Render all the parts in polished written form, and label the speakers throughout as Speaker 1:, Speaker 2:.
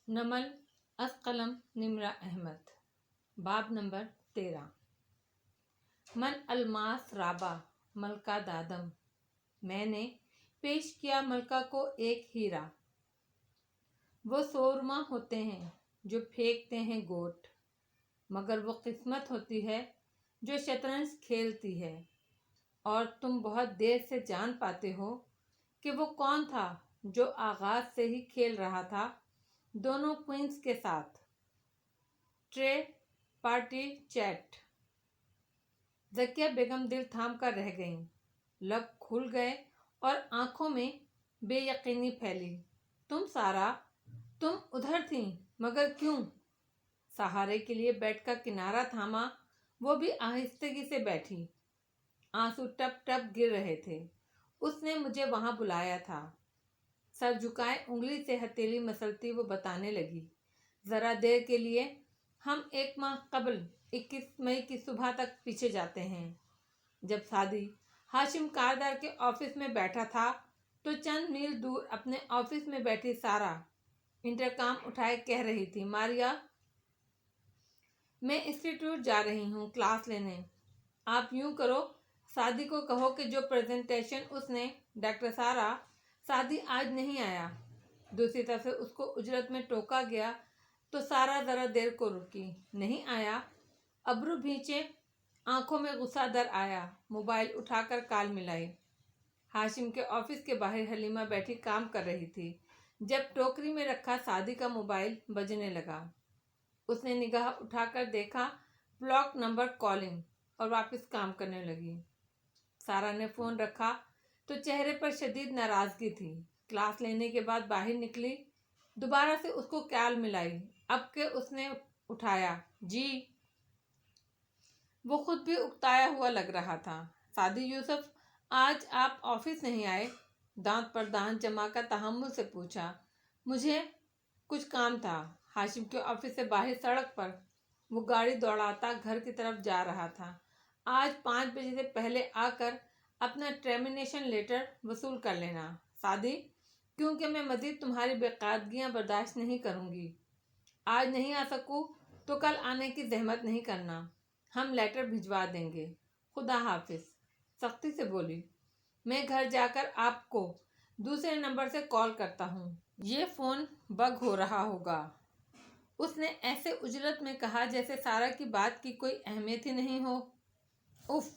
Speaker 1: نمل از قلم نمرہ احمد باب نمبر 13 من الماس رابع ملکہ دادم میں نے پیش کیا ملکہ کو ایک ہیرا۔ وہ سورما ہوتے ہیں جو پھینکتے ہیں گوٹ، مگر وہ قسمت ہوتی ہے جو شطرنج کھیلتی ہے، اور تم بہت دیر سے جان پاتے ہو کہ وہ کون تھا جو آغاز سے ہی کھیل رہا تھا دونوں کوئنز کے ساتھ۔ Tray party chat. ذکیہ بیگم دل تھام کر رہ گئیں، لب کھل گئے اور آنکھوں میں بے یقینی پھیلی۔ تم سارا، تم ادھر تھیں، مگر کیوں؟ سہارے کے لیے بیڈ کا کنارہ تھاما، وہ بھی آہستگی سے بیٹھی۔ آنسو ٹپ ٹپ گر رہے تھے۔ اس نے مجھے وہاں بلایا تھا۔ سر جھکائے انگلی سے ہتھیلی مسلتی وہ بتانے لگی، ذرا دیر کے لیے ہم 1 ماہ قبل 21 مئی کی صبح تک پیچھے جاتے ہیں، جب سعدی ہاشم کاردار کے آفس میں بیٹھا تھا تو چند میل دور اپنے آفس میں بیٹھی سارا انٹرکام اٹھائے کہہ رہی تھی، ماریا، میں انسٹیٹیوٹ جا رہی ہوں کلاس لینے۔ آپ یوں کرو، سعدی کو کہو کہ جو پریزنٹیشن اس نے ڈاکٹر سارا، سعدی آج نہیں آیا۔ دوسری طرف سے اس کو اجرت میں ٹوکا گیا تو سارا ذرا دیر کو رکی۔ نہیں آیا؟ ابرو بھینچے، آنکھوں میں غصہ در آیا، موبائل اٹھا کر کال ملائی۔ ہاشم کے آفس کے باہر حلیمہ بیٹھی کام کر رہی تھی۔ جب ٹوکری میں رکھا سعدی کا موبائل بجنے لگا، اس نے نگاہ اٹھا کر دیکھا، بلاک نمبر کالنگ، اور واپس کام کرنے لگی۔ سارا نے فون رکھا تو چہرے پر شدید ناراضگی تھی۔ کلاس لینے کے بعد باہر نکلی، دوبارہ سے اس کو کال ملائی، اب کہ اس نے اٹھایا، جی۔ وہ خود بھی اکتایا ہوا لگ رہا تھا۔ سعدی یوسف، آج آپ آفس نہیں آئے؟ دانت پر دانت جما کر تحمل سے پوچھا۔ مجھے کچھ کام تھا۔ ہاشم کے آفس سے باہر سڑک پر وہ گاڑی دوڑاتا گھر کی طرف جا رہا تھا۔ آج 5 بجے سے پہلے آ کر اپنا ٹرمینیشن لیٹر وصول کر لینا۔ سعدی، کیونکہ میں مزید تمہاری بے قاعدگیاں برداشت نہیں کروں گی۔ آج نہیں آ سکوں تو کل آنے کی زحمت نہیں کرنا، ہم لیٹر بھجوا دیں گے۔ خدا حافظ، سختی سے بولی۔ میں گھر جا کر آپ کو دوسرے نمبر سے کال کرتا ہوں، یہ فون بگ ہو رہا ہوگا۔ اس نے ایسے اجلت میں کہا جیسے سارا کی بات کی کوئی اہمیت ہی نہیں ہو۔ اف۔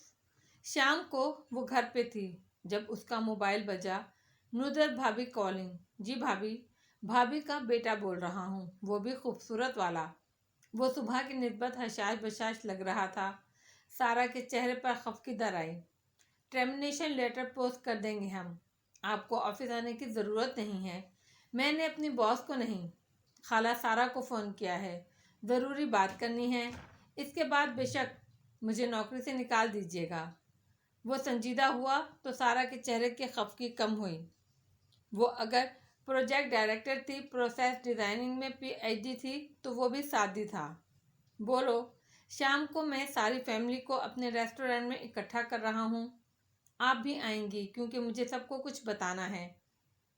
Speaker 1: شام کو وہ گھر پہ تھی جب اس کا موبائل بجا۔ ندرت بھابھی کالنگ۔ جی بھابھی، بھابھی کا بیٹا بول رہا ہوں، وہ بھی خوبصورت والا۔ وہ صبح کی نسبت حشاش بشاش لگ رہا تھا۔ سارا کے چہرے پر خفگی در آئی۔ ٹرمینیشن لیٹر پوسٹ کر دیں گے ہم، آپ کو آفس آنے کی ضرورت نہیں ہے۔ میں نے اپنی باس کو نہیں، خالہ سارا کو فون کیا ہے، ضروری بات کرنی ہے۔ اس کے بعد بے شک مجھے نوکری سے نکال دیجیے گا۔ وہ سنجیدہ ہوا تو سارا کے چہرے کی خفگی کم ہوئی۔ وہ اگر پروجیکٹ ڈائریکٹر تھی، پروسیس ڈیزائننگ میں PhD تھی، تو وہ بھی سعدی تھا۔ بولو، شام کو میں ساری فیملی کو اپنے ریسٹورینٹ میں اکٹھا کر رہا ہوں، آپ بھی آئیں گی کیونکہ مجھے سب کو کچھ بتانا ہے۔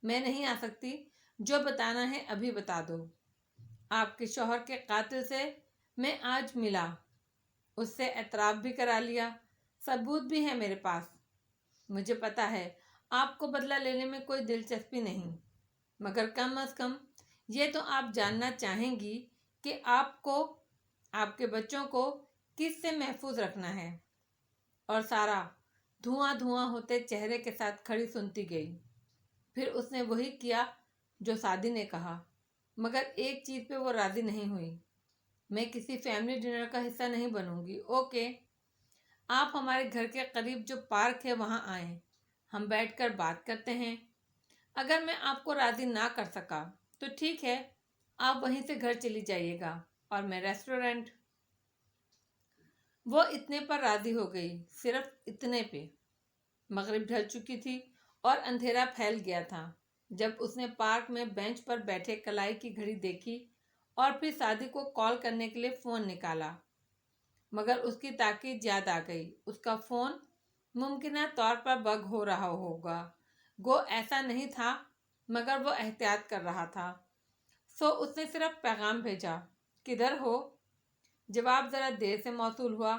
Speaker 1: میں نہیں آ سکتی، جو بتانا ہے ابھی بتا دو۔ آپ کے شوہر کے قاتل سے میں آج ملا، اس سے اعتراف بھی کرا لیا، ثبوت بھی ہے میرے پاس۔ مجھے پتا ہے آپ کو بدلہ لینے میں کوئی دلچسپی نہیں، مگر کم از کم یہ تو آپ جاننا چاہیں گی کہ آپ کو، آپ کے بچوں کو کس سے محفوظ رکھنا ہے۔ اور سارا دھواں دھواں ہوتے چہرے کے ساتھ کھڑی سنتی گئی۔ پھر اس نے وہی کیا جو سعدی نے کہا، مگر ایک چیز پہ وہ راضی نہیں ہوئی، میں کسی فیملی ڈنر کا حصہ نہیں بنوں گی۔ اوکے، آپ ہمارے گھر کے قریب جو پارک ہے وہاں آئیں، ہم بیٹھ کر بات کرتے ہیں۔ اگر میں آپ کو راضی نہ کر سکا تو ٹھیک ہے، آپ وہیں سے گھر چلی جائیے گا اور میں ریسٹورینٹ۔ وہ اتنے پر راضی ہو گئی، صرف اتنے پہ۔ مغرب ڈھل چکی تھی اور اندھیرا پھیل گیا تھا جب اس نے پارک میں بینچ پر بیٹھے کلائی کی گھڑی دیکھی اور پھر سعدی کو کال کرنے کے لیے فون نکالا، مگر اس کی تاکید یاد آ گئی، اس کا فون ممکنہ طور پر بگ ہو رہا ہوگا۔ گو ایسا نہیں تھا، مگر وہ احتیاط کر رہا تھا۔ سو اس نے صرف پیغام بھیجا، کدھر ہو؟ جواب ذرا دیر سے موصول ہوا،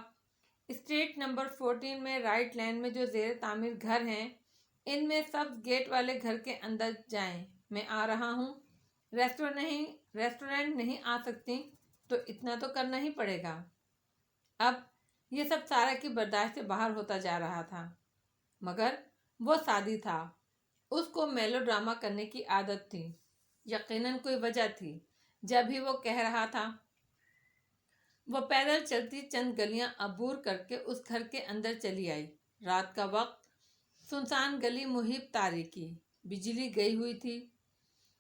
Speaker 1: اسٹریٹ نمبر 14 میں رائٹ لین میں جو زیر تعمیر گھر ہیں ان میں سبز گیٹ والے گھر کے اندر جائیں، میں آ رہا ہوں۔ ریسٹورنٹ نہیں آ سکتی تو اتنا تو کرنا ہی پڑے گا۔ اب یہ سب سارا کی برداشت سے باہر ہوتا جا رہا تھا، مگر وہ سادی تھا، اس کو میلو ڈرامہ کرنے کی عادت تھی۔ یقیناً کوئی وجہ تھی جب ہی وہ کہہ رہا تھا۔ وہ پیدل چلتی چند گلیاں عبور کر کے اس گھر کے اندر چلی آئی۔ رات کا وقت، سنسان گلی محیط تاریکی، بجلی گئی ہوئی تھی۔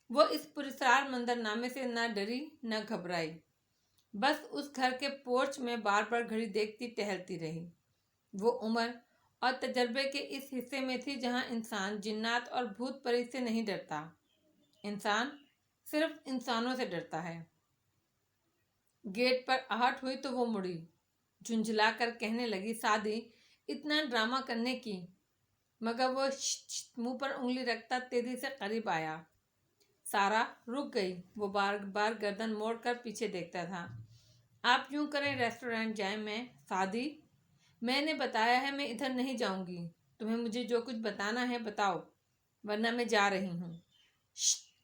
Speaker 1: وہ اس پراسرار منظرنامے سے نہ ڈری نہ گھبرائی، بس اس گھر کے پورچ میں بار بار گھڑی دیکھتی ٹہلتی رہی۔ وہ عمر اور تجربے کے اس حصے میں تھی جہاں انسان جنات اور بھوت پریت سے نہیں ڈرتا، انسان صرف انسانوں سے ڈرتا ہے۔ گیٹ پر آہٹ ہوئی تو وہ مڑی، جھنجھلا کر کہنے لگی، سادی اتنا ڈرامہ کرنے کی؟ مگر وہ منہ پر انگلی رکھتا تیزی سے قریب آیا۔ سارا رک گئی، وہ بار بار گردن موڑ کر پیچھے دیکھتا تھا۔ آپ یوں کریں ریسٹورنٹ جائیں، سادی میں نے بتایا ہے میں ادھر نہیں جاؤں گی، تمہیں مجھے جو کچھ بتانا ہے بتاؤ ورنہ میں جا رہی ہوں۔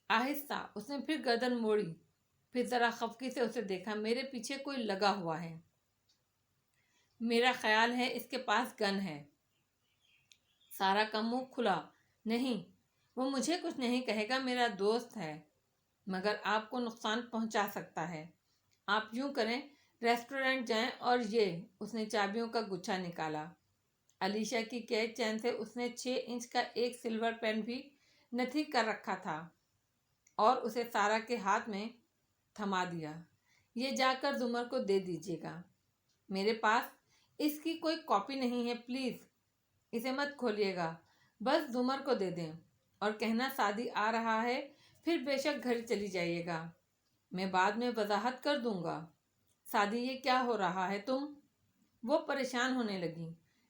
Speaker 1: آہستہ اس نے پھر گردن موڑی، پھر ذرا خفگی سے اسے دیکھا، میرے پیچھے کوئی لگا ہوا ہے، میرا خیال ہے اس کے پاس گن ہے۔ سارا کا منہ کھلا، نہیں وہ مجھے کچھ نہیں کہے گا، میرا دوست ہے، مگر آپ کو نقصان پہنچا سکتا ہے۔ آپ یوں کریں ریسٹورنٹ جائیں اور یہ، اس نے چابیوں کا گچھا نکالا۔ علیشا کی قید چین سے اس نے 6 انچ کا ایک سلور پین بھی نتھی کر رکھا تھا اور اسے سارا کے ہاتھ میں تھما دیا۔ یہ جا کر زمر کو دے دیجیے گا، میرے پاس اس کی کوئی کاپی نہیں ہے، پلیز اسے مت کھولیے گا، بس زمر کو دے دیں اور کہنا سادی آ رہا ہے، پھر بے شک گھر چلی جائیے گا، میں بعد میں وضاحت کر دوں گا۔ سادی یہ کیا ہو رہا ہے تم؟ وہ پریشان ہونے لگی۔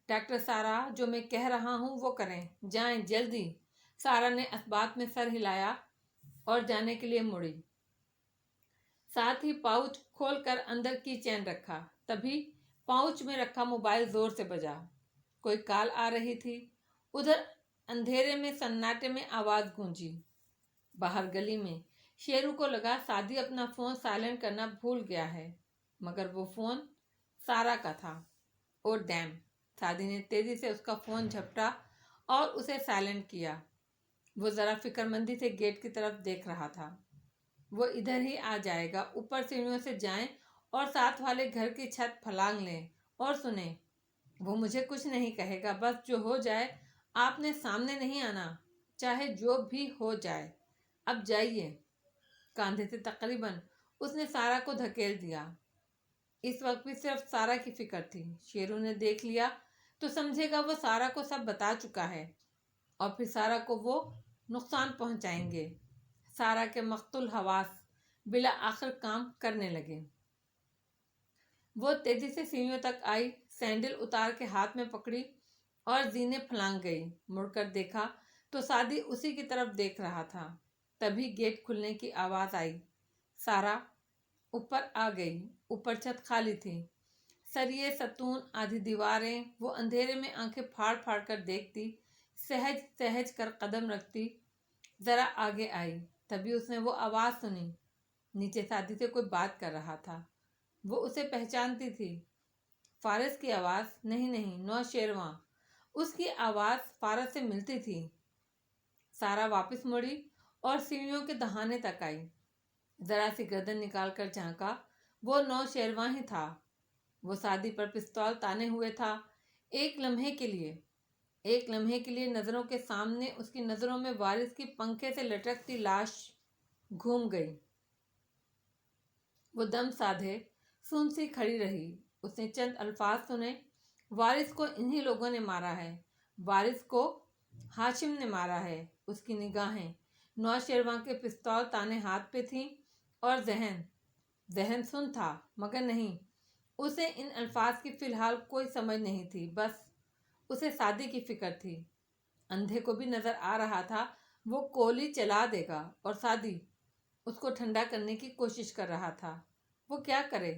Speaker 1: ڈاکٹر سارا جو میں کہہ رہا ہوں وہ کریں، جائیں جلدی۔ سارا نے اثبات میں سر ہلایا اور جانے کے لیے مڑی، ساتھ ہی پاؤچ کھول کر اندر کی چین رکھا۔ تبھی پاؤچ میں رکھا موبائل زور سے بجا، کوئی کال آ رہی تھی۔ ادھر اندھیرے میں سناٹے میں آواز گونجی، باہر گلی میں۔ شیرو کو لگا سادی اپنا فون سائلنٹ کرنا بھول گیا ہے، مگر وہ فون سارا کا تھا۔ او ڈیم! سادی نے تیزی سے اس کا فون جھپٹا اور اسے سائلنٹ کیا۔ وہ ذرا فکر مندی سے گیٹ کی طرف دیکھ رہا تھا، وہ ادھر ہی آ جائے گا۔ اوپر سیڑھیوں سے جائیں اور ساتھ والے گھر کی چھت پھلانگ لیں اور سنیں، وہ مجھے کچھ نہیں کہے گا، بس جو ہو جائے آپ نے سامنے نہیں آنا، چاہے جو بھی ہو جائے، اب جائیے۔ کاندھے سے تقریباً اس نے سارا کو دھکیل دیا۔ اس وقت بھی صرف سارا کی فکر تھی۔ شیرو نے دیکھ لیا تو سمجھے گا وہ سارا کو سب بتا چکا ہے اور پھر سارا کو وہ نقصان پہنچائیں گے۔ سارا کے مقتول حواس بالآخر کام کرنے لگے۔ وہ تیزی سے سیڑھیوں تک آئی، سینڈل اتار کے ہاتھ میں پکڑی اور زینے پھلانگ گئی۔ مڑ کر دیکھا تو سادی اسی کی طرف دیکھ رہا تھا۔ تبھی گیٹ کھلنے کی آواز آئی۔ سارا اوپر آ گئی۔ اوپر چھت خالی تھی، سریے، ستون، آدھی دیواریں۔ وہ اندھیرے میں آنکھیں پھاڑ پھاڑ کر دیکھتی، سہج سہج کر قدم رکھتی ذرا آگے آئی۔ تبھی اس نے وہ آواز سنی، نیچے سادی سے کوئی بات کر رہا تھا۔ وہ اسے پہچانتی تھی، فارس کی آواز، نہیں نوشیروان، اس کی آواز فارس سے ملتی تھی۔ سارا واپس مڑی اور سیڑھیوں کے دہانے تک آئی، ذرا سی گردن نکال کر جھانکا، وہ نوشیروان ہی تھا۔ وہ سادی پر پستول تانے ہوئے تھا۔ ایک لمحے کے لیے نظروں کے سامنے اس کی نظروں میں وارث کی پنکھے سے لٹکتی لاش گھوم گئی۔ وہ دم سادھے سن سی کھڑی رہی۔ اس نے چند الفاظ سنے، وارث کو انہی لوگوں نے مارا ہے، وارث کو ہاشم نے مارا ہے۔ اس کی نگاہیں نوشیروان کے پستول تانے ہاتھ پہ تھیں اور ذہن سن تھا، مگر نہیں، اسے ان الفاظ کی فی الحال کوئی سمجھ نہیں تھی، بس اسے سادی کی فکر تھی۔ اندھے کو بھی نظر آ رہا تھا وہ گولی چلا دے گا اور سادی اس کو ٹھنڈا کرنے کی کوشش کر رہا تھا۔ وہ کیا کرے؟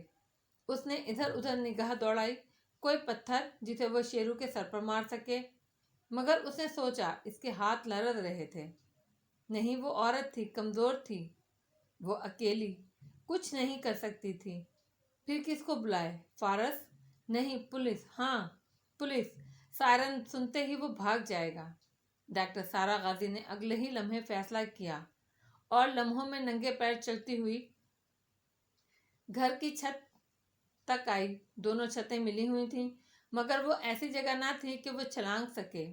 Speaker 1: اس نے ادھر ادھر نگاہ دوڑائی، کوئی پتھر جسے وہ شیرو کے سر پر مار سکے، مگر اس نے سوچا اس کے ہاتھ لرز رہے تھے۔ نہیں، وہ عورت تھی، کمزور تھی، وہ اکیلی کچھ نہیں کر سکتی تھی۔ پھر کس کو بلائے؟ فارس؟ نہیں، پولیس۔ ہاں، پولیس۔ سائرن سنتے ہی وہ بھاگ جائے گا۔ ڈاکٹر سارا غازی نے اگلے ہی لمحے فیصلہ کیا اور لمحوں میں ننگے پیر چلتی ہوئی گھر کی چھت تک آئی۔ دونوں چھتیں ملی ہوئی تھیں، مگر وہ ایسی جگہ نہ تھی کہ وہ چھلانگ سکے۔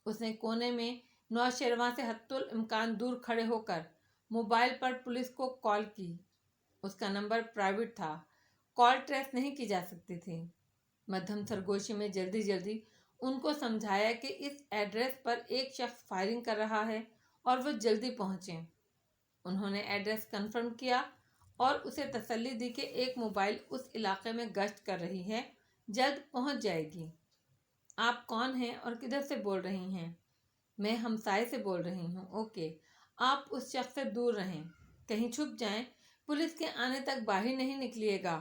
Speaker 1: اس نے کونے میں نوشیروان سے حتی الامکان دور کھڑے ہو کر موبائل پر پولیس کو کال کی۔ اس کا نمبر پرائیویٹ تھا، کال ٹریس نہیں کی جا سکتی تھی۔ مدھم سرگوشی میں جلدی جلدی ان کو سمجھایا کہ اس ایڈریس پر ایک شخص فائرنگ کر رہا ہے اور وہ جلدی پہنچیں۔ انہوں نے ایڈریس کنفرم کیا اور اسے تسلی دی کہ ایک موبائل اس علاقے میں گشت کر رہی ہے، جلد پہنچ جائے گی۔ آپ کون ہیں اور کدھر سے بول رہی ہیں؟ میں ہمسائے سے بول رہی ہوں۔ اوکے، آپ اس شخص سے دور رہیں، کہیں چھپ جائیں، پولیس کے آنے تک باہر نہیں نکلیے گا۔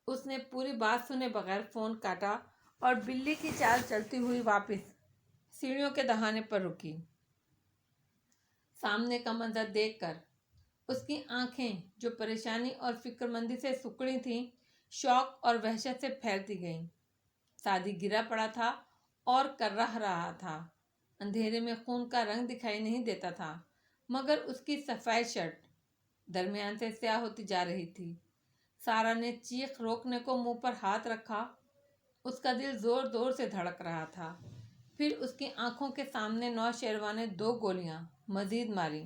Speaker 1: اس نے پوری بات سنے بغیر فون کاٹا اور بلی کی چال چلتی ہوئی واپس سیڑھیوں کے دہانے پر رکی۔ سامنے کا منظر دیکھ کر اس کی آنکھیں جو پریشانی اور فکر مندی سے سکڑی تھیں، شوق اور وحشت سے پھیلتی گئیں۔ سعدی گرا پڑا تھا اور کررہ رہا تھا۔ اندھیرے میں خون کا رنگ دکھائی نہیں دیتا تھا، مگر اس کی سفید شرٹ درمیان سے سیاہ ہوتی جا رہی تھی۔ سارا نے چیخ روکنے کو منہ پر ہاتھ رکھا۔ اس کا دل زور زور سے دھڑک رہا تھا۔ پھر اس کی آنکھوں کے سامنے نوشیروان نے 2 گولیاں مزید ماری۔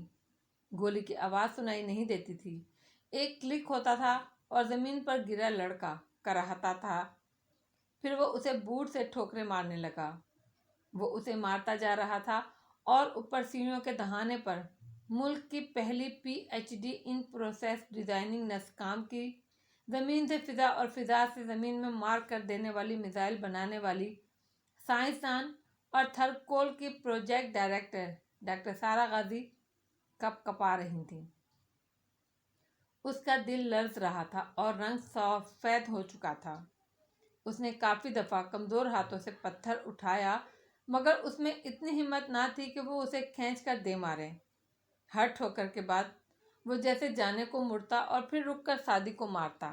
Speaker 1: گولی کی آواز سنائی نہیں دیتی تھی۔ ایک کلک ہوتا تھا اور زمین پر گرا لڑکا کراہتا تھا۔ پھر وہ اسے بوٹ سے ٹھوکریں مارنے لگا۔ وہ اسے مارتا جا رہا تھا اور اوپر سیڑھیوں کے دہانے پر ملک کی پہلی PhD ان پروسیس ڈیزائننگ نسکام کی، زمین سے فضا اور فضا سے زمین میں مار کر دینے والی میزائل بنانے والی سائنسدان اور تھرکول کی پروجیکٹ ڈائریکٹر ڈاکٹر سارا غازی کپ کپا رہی تھیں۔ اس کا دل لرز رہا تھا اور رنگ سفید ہو چکا تھا۔ اس نے کافی دفعہ کمزور ہاتھوں سے پتھر اٹھایا، مگر اس میں اتنی ہمت نہ تھی کہ وہ اسے کھینچ کر دے مارے۔ ہر ٹھوکر کے بعد وہ جیسے جانے کو مڑتا اور پھر رک کر سعدی کو مارتا۔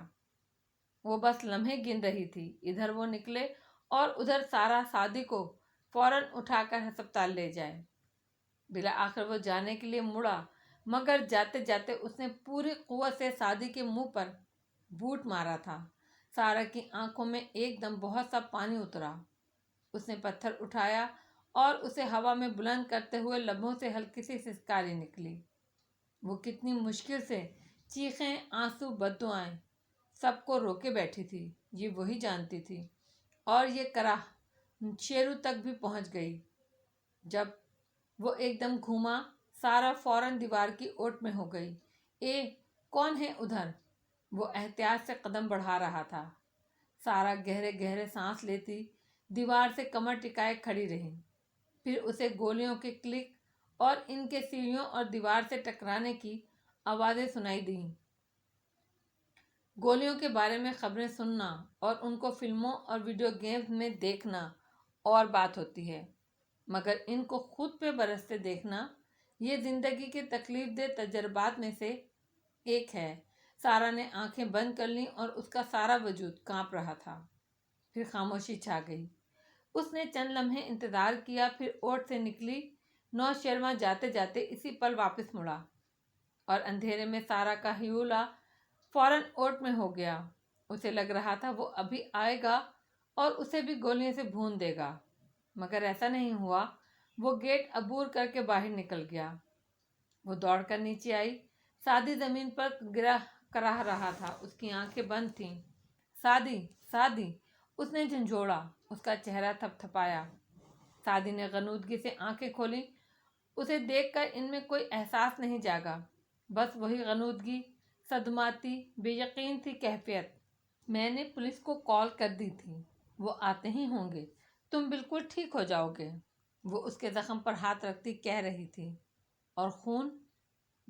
Speaker 1: وہ بس لمحے گن رہی تھی۔ ادھر وہ نکلے اور ادھر سارا سعدی کو فوراً اٹھا کر ہسپتال لے جائے۔ بالآخر وہ جانے کے لیے مڑا، مگر جاتے جاتے اس نے پوری قوت سے سعدی کے منہ پر بوٹ مارا تھا۔ سارا کی آنکھوں میں ایک دم بہت سا پانی اترا۔ اس نے پتھر اٹھایا اور اسے ہوا میں بلند کرتے ہوئے لبوں سے ہلکی سی سسکاری نکلی۔ وہ کتنی مشکل سے چیخیں، آنسو، بددعائیں سب کو روکے بیٹھی تھی، یہ وہی جانتی تھی۔ اور یہ کراہ شیرو تک بھی پہنچ گئی۔ جب وہ ایک دم گھوما، سارا فوراً دیوار کی اوٹ میں ہو گئی۔ کون ہے ادھر؟ وہ احتیاط سے قدم بڑھا رہا تھا۔ سارا گہرے گہرے سانس لیتی دیوار سے کمر ٹکائے کھڑی رہی۔ پھر اسے گولیوں کے کلک اور ان کے سیڑھیوں اور دیوار سے ٹکرانے کی آوازیں سنائی دیں۔ گولیوں کے بارے میں خبریں سننا اور ان کو فلموں اور ویڈیو گیمز میں دیکھنا اور بات ہوتی ہے، مگر ان کو خود پہ برستے دیکھنا، یہ زندگی کے تکلیف دہ تجربات میں سے ایک ہے۔ سارا نے آنکھیں بند کر لیں اور اس کا سارا وجود کانپ رہا تھا۔ پھر خاموشی چھا گئی۔ اس نے چند لمحے انتظار کیا، پھر اوٹ سے نکلی۔ نوشیروان جاتے جاتے اسی پل واپس مڑا اور اندھیرے میں سارا کا ہیولا فوراً اوٹ میں ہو گیا۔ اسے لگ رہا تھا وہ ابھی آئے گا اور اسے بھی گولیوں سے بھون دے گا، مگر ایسا نہیں ہوا۔ وہ گیٹ عبور کر کے باہر نکل گیا۔ وہ دوڑ کر نیچے آئی۔ سعدی زمین پر گرا کراہ رہا تھا، اس کی آنکھیں بند تھیں۔ سعدی، سعدی، اس نے جھنجھوڑا۔ اس کا چہرہ تھپ تھپایا۔ سعدی نے غنودگی سے آنکھیں کھولیں۔ اسے دیکھ کر ان میں کوئی احساس نہیں جاگا، بس وہی غنودگی، صدماتی، بے یقین سی کیفیت۔ میں نے پولیس کو کال کر دی تھی، وہ آتے ہی ہوں گے، تم بالکل ٹھیک ہو جاؤ گے، وہ اس کے زخم پر ہاتھ رکھتی کہہ رہی تھی۔ اور خون؟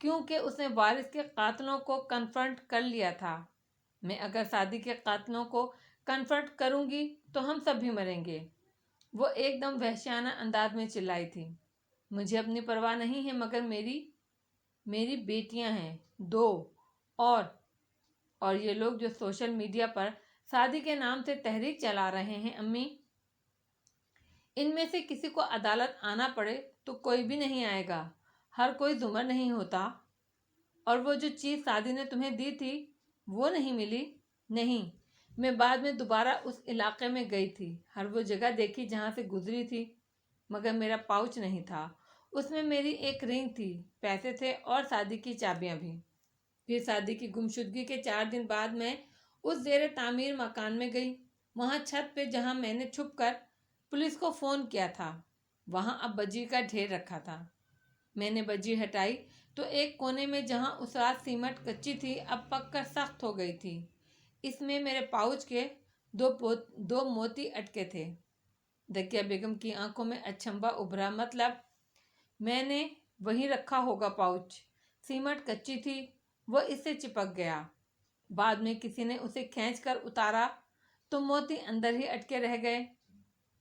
Speaker 1: کیونکہ اس نے وارث کے قاتلوں کو کنفرنٹ کر لیا تھا۔ میں اگر سعدی کے قاتلوں کو کنفرنٹ کروں گی تو ہم سب بھی مریں گے۔ وہ ایک دم وحشیانہ انداز میں چلائی تھی۔ مجھے اپنی پرواہ نہیں ہے، مگر میری بیٹیاں ہیں 2، اور یہ لوگ جو سوشل میڈیا پر سعدی کے نام سے تحریک چلا رہے ہیں امی، ان میں سے کسی کو عدالت آنا پڑے تو کوئی بھی نہیں آئے گا، ہر کوئی زمر نہیں ہوتا۔ اور وہ جو چیز سعدی نے تمہیں دی تھی وہ نہیں ملی؟ نہیں، میں بعد میں دوبارہ اس علاقے میں گئی تھی، ہر وہ جگہ دیکھی جہاں سے گزری تھی، مگر میرا پاؤچ نہیں تھا۔ اس میں میری ایک رنگ تھی، پیسے تھے اور سعدی کی چابیاں بھی۔ پھر سعدی کی گمشدگی کے 4 دن بعد میں اس زیر تعمیر مکان میں گئی۔ وہاں چھت پہ جہاں میں نے چھپ کر پولیس کو فون کیا تھا، وہاں اب بجری کا ڈھیر رکھا تھا۔ میں نے بجری ہٹائی تو ایک کونے میں جہاں اس رات سیمنٹ کچی تھی اب پک کر سخت ہو گئی تھی، اس میں میرے پاؤچ کے 2 موتی اٹکے تھے۔ دکیا بیگم کی آنکھوں میں اچنبھا ابھرا، مطلب میں نے وہیں رکھا ہوگا پاؤچ، سیمنٹ کچی تھی، وہ اس سے چپک گیا، بعد میں کسی نے اسے کھینچ کر اتارا تو موتی اندر ہی اٹکے رہ گئے۔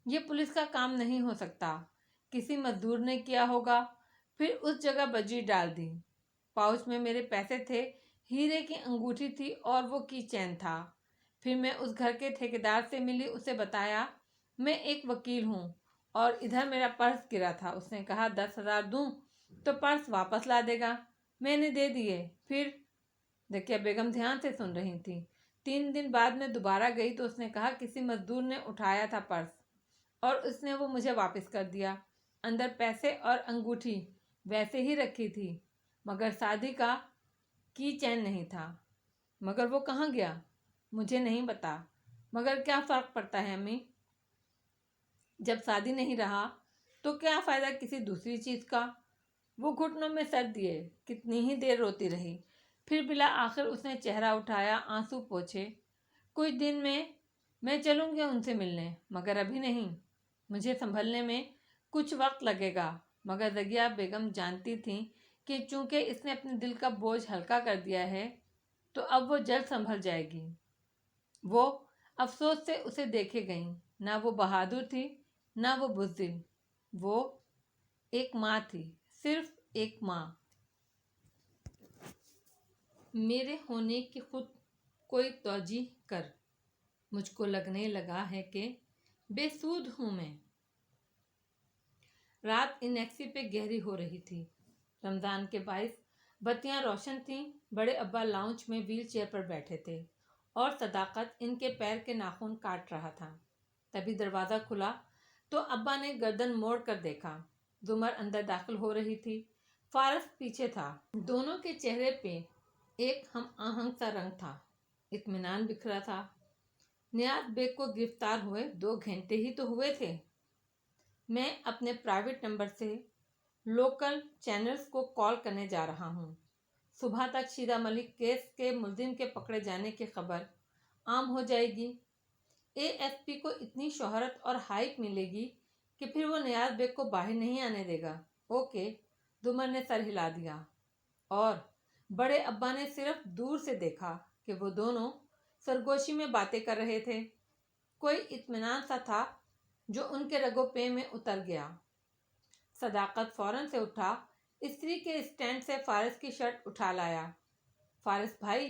Speaker 1: یہ پولیس کا کام نہیں ہو سکتا، کسی مزدور نے کیا ہوگا۔ پھر اس جگہ بجری ڈال دی۔ پاؤچ میں میرے پیسے تھے، ہیرے کی انگوٹھی تھی اور وہ کی چین تھا۔ پھر میں اس گھر کے ٹھیکیدار سے ملی، اسے بتایا میں ایک وکیل ہوں اور ادھر میرا پرس گرا تھا۔ اس نے کہا 10,000 دوں تو پرس واپس لا دے گا۔ میں نے دے دیے۔ پھر دکیا بیگم دھیان سے سن رہی تھی۔ 3 دن بعد میں دوبارہ گئی تو اس نے کہا کسی مزدور نے اٹھایا تھا پرس اور اس نے وہ مجھے واپس کر دیا، اندر پیسے اور انگوٹھی ویسے ہی رکھی تھی، مگر سعدی کا کی چین نہیں تھا۔ مگر وہ کہاں گیا؟ مجھے نہیں پتا، مگر کیا فرق پڑتا ہے امی؟ جب سعدی نہیں رہا تو کیا فائدہ کسی دوسری چیز کا؟ وہ گھٹنوں میں سر دیے کتنی ہی دیر روتی رہی، پھر بالآخر اس نے چہرہ اٹھایا، آنسو پوچھے۔ کچھ دن میں چلوں گی ان سے ملنے، مگر ابھی نہیں، مجھے سنبھلنے میں کچھ وقت لگے گا۔ مگر رضیہ بیگم جانتی تھیں کہ چونکہ اس نے اپنے دل کا بوجھ ہلکا کر دیا ہے تو اب وہ جلد سنبھل جائے گی۔ وہ افسوس سے اسے دیکھے گئیں، نہ وہ بہادر تھی نہ وہ بزدل، وہ ایک ماں تھی، صرف ایک ماں۔ میرے ہونے کی خود کوئی توجہ کر، مجھ کو لگنے لگا ہے کہ بے سود ہوں میں۔ رات انیکسی پہ گہری ہو رہی تھی، رمضان کے باعث بتیاں روشن تھیں۔ بڑے ابا لاؤنج میں ویل چیئر پر بیٹھے تھے اور صداقت ان کے پیر کے ناخن کاٹ رہا تھا۔ تبھی دروازہ کھلا تو ابا نے گردن موڑ کر دیکھا، زمر اندر داخل ہو رہی تھی، فارس پیچھے تھا۔ دونوں کے چہرے پہ ایک ہم آہنگ سا رنگ تھا، اطمینان بکھرا تھا۔ نیاز بیگ کو گرفتار ہوئے 2 گھنٹے ہی تو ہوئے تھے۔ میں اپنے پرائیویٹ نمبر سے لوکل چینلز کو کال کرنے جا رہا ہوں۔ صبح تک شیرہ ملک کیس کے ملزم کے پکڑے جانے کی خبر عام ہو جائے گی۔ ASP کو اتنی شہرت اور ہائپ ملے گی کہ پھر وہ نیاز بیگ کو باہر نہیں آنے دے گا۔ اوکے، زمر نے سر ہلا دیا، اور بڑے ابا نے صرف دور سے دیکھا کہ وہ دونوں سرگوشی میں باتیں کر رہے تھے۔ کوئی اطمینان سا تھا جو ان کے رگو پے میں اتر گیا۔ صداقت فوراً سے اٹھا، استری کے اسٹینڈ سے فارس کی شرٹ اٹھا لایا۔ فارس بھائی،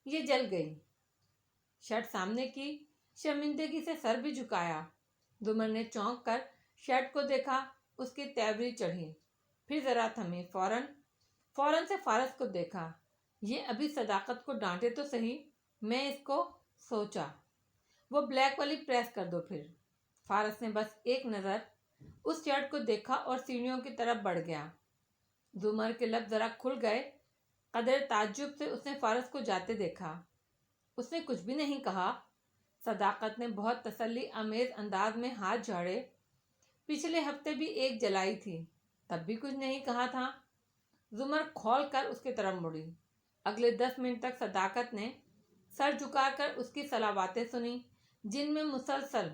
Speaker 1: یہ جل گئی۔ شرٹ سامنے کی، شرمندگی سے سر بھی جھکایا۔ زمر نے چونک کر شرٹ کو دیکھا، اس کی تیوری چڑھی، پھر ذرا تھمی، فوراً سے فارس کو دیکھا، یہ ابھی صداقت کو ڈانٹے تو صحیح، میں اس کو سوچا، وہ بلیک والی پریس کر دو پھر۔ فارس نے بس ایک نظر اس شرٹ کو دیکھا اور سیڑھیوں کی طرف بڑھ گیا۔ زمر کے لب ذرا کھل گئے، قدر تعجب سے اس نے فارس کو جاتے دیکھا۔ اس نے کچھ بھی نہیں کہا۔ صداقت نے بہت تسلی آمیز انداز میں ہاتھ جھاڑے۔ پچھلے ہفتے بھی ایک جلائی تھی، تب بھی کچھ نہیں کہا تھا۔ زمر کھول کر اس کی طرف مڑی۔ اگلے 10 منٹ تک صداقت نے سر جھکا کر اس کی صلاباتیں سنی، جن میں مسلسل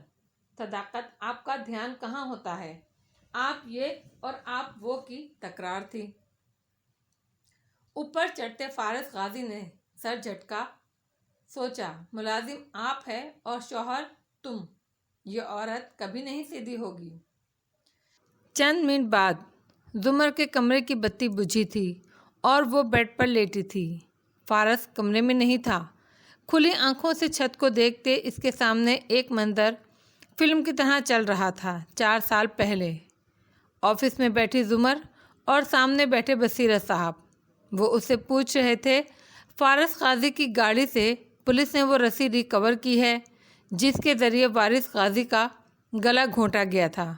Speaker 1: صداقت آپ کا دھیان کہاں ہوتا ہے، آپ یہ اور آپ وہ کی تکرار تھی۔ اوپر چڑھتے فارس غازی نے سر جھٹکا. سوچا ملازم آپ ہے اور شوہر تم. یہ عورت کبھی نہیں سیدھی ہوگی. چند منٹ بعد زمر کے کمرے کی بتی بجھی تھی اور وہ بیڈ پر لیٹی تھی. فارس کمرے میں نہیں تھا. کھلی آنکھوں سے چھت کو دیکھتے اس کے سامنے ایک منظر فلم کی طرح چل رہا تھا. 4 سال پہلے آفس میں بیٹھی زمر اور سامنے بیٹھے بصیرت صاحب. وہ اس سے پوچھ رہے تھے فارس غازی کی گاڑی سے پولیس نے وہ رسید ریکور کی ہے جس کے ذریعے وارث غازی کا گلا گھونٹا گیا تھا.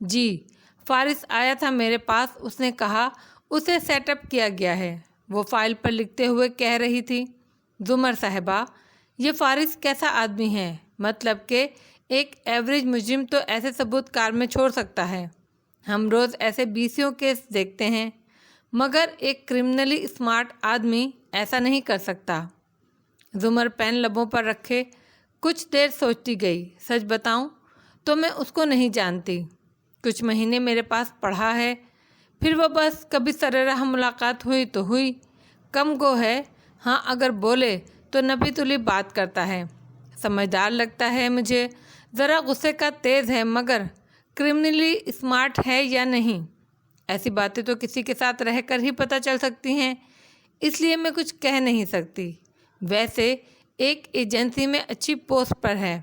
Speaker 1: جی فارس آیا تھا میرے پاس. اس نے کہا اسے سیٹ اپ کیا گیا ہے. وہ فائل پر لکھتے ہوئے کہہ رہی تھی زمر صاحبہ یہ فارس کیسا آدمی ہے؟ مطلب کہ ایک ایوریج مجرم تو ایسے ثبوت کار میں چھوڑ سکتا ہے. ہم روز ایسے 20 کیس دیکھتے ہیں مگر ایک کرمنلی اسمارٹ آدمی ایسا نہیں کر سکتا. زمر پین لبوں پر رکھے کچھ دیر سوچتی گئی. سچ بتاؤں تو میں اس کو نہیں جانتی. کچھ مہینے میرے پاس پڑھا ہے پھر وہ بس کبھی سرراہ ملاقات ہوئی تو ہوئی. کم گو ہے. ہاں اگر بولے تو نبی تلی بات کرتا ہے. سمجھدار لگتا ہے مجھے. ذرا غصے کا تیز ہے مگر کرمنلی اسمارٹ ہے یا نہیں ایسی باتیں تو کسی کے ساتھ رہ کر ہی پتہ چل سکتی ہیں. اس لیے میں کچھ کہہ نہیں سکتی. ویسے ایک ایجنسی میں اچھی پوسٹ پر ہے.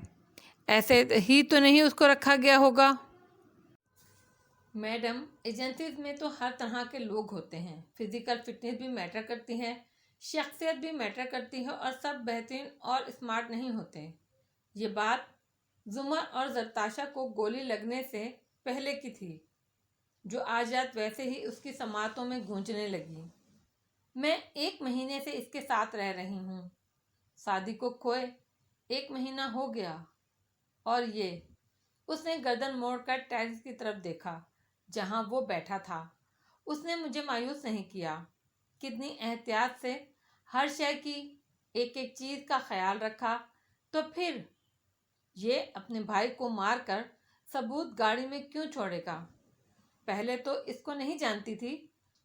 Speaker 1: ایسے ہی تو نہیں اس کو رکھا گیا ہوگا. میڈم ایجنسیز میں تو ہر طرح کے لوگ ہوتے ہیں. فزیکل فٹنس بھی میٹر کرتی ہے, شخصیت بھی میٹر کرتی ہے اور سب بہترین اور اسمارٹ نہیں ہوتے. یہ بات زمر اور زرتاشا کو گولی لگنے سے پہلے کی تھی جو آج رات ویسے ہی اس کی سماعتوں میں گونجنے لگی. میں 1 مہینے سے اس کے ساتھ رہ رہی ہوں. شادی کو کھوئے 1 مہینہ ہو گیا اور یہ. اس نے گردن موڑ کر ٹیرس کی طرف دیکھا جہاں وہ بیٹھا تھا. اس نے مجھے مایوس نہیں کیا. کتنی احتیاط سے ہر شے کی ایک ایک چیز کا خیال رکھا. تو پھر یہ اپنے بھائی کو مار کر ثبوت گاڑی میں کیوں چھوڑے گا؟ پہلے تو اس کو نہیں جانتی تھی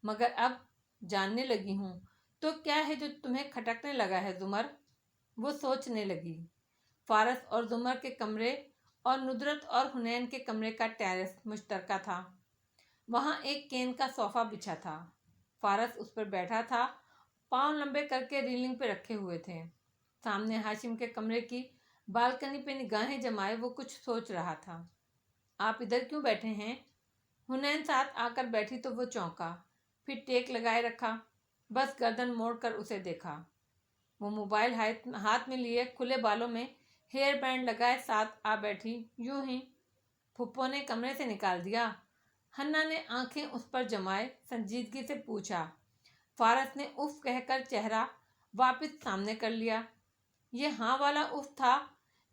Speaker 1: مگر اب جاننے لگی ہوں. تو کیا ہے جو تمہیں کھٹکنے لگا ہے زمر؟ وہ سوچنے لگی. فارس اور زمر کے کمرے اور ندرت اور حنین کے کمرے کا ٹیرس مشترکہ تھا. وہاں ایک کین کا صوفہ بچھا تھا. فارس اس پر بیٹھا تھا. پاؤں لمبے کر کے ریلنگ پہ رکھے ہوئے تھے. سامنے ہاشم کے کمرے کی بالکنی پہ نگاہیں جمائے وہ کچھ سوچ رہا تھا. آپ ادھر کیوں بیٹھے ہیں؟ حنین ساتھ آ کر بیٹھی تو وہ چونکا. پھر ٹیک لگائے رکھا. بس گردن موڑ کر اسے دیکھا. وہ موبائل ہاتھ میں لیے کھلے بالوں میں ہیئر بینڈ لگائے ساتھ آ بیٹھی. یوں ہی پھپھو نے کمرے سے نکال دیا؟ حنا نے آنکھیں اس پر جمائے سنجیدگی سے پوچھا. فارس نے اف کہہ کر چہرہ واپس سامنے کر لیا. یہ ہاں والا اف تھا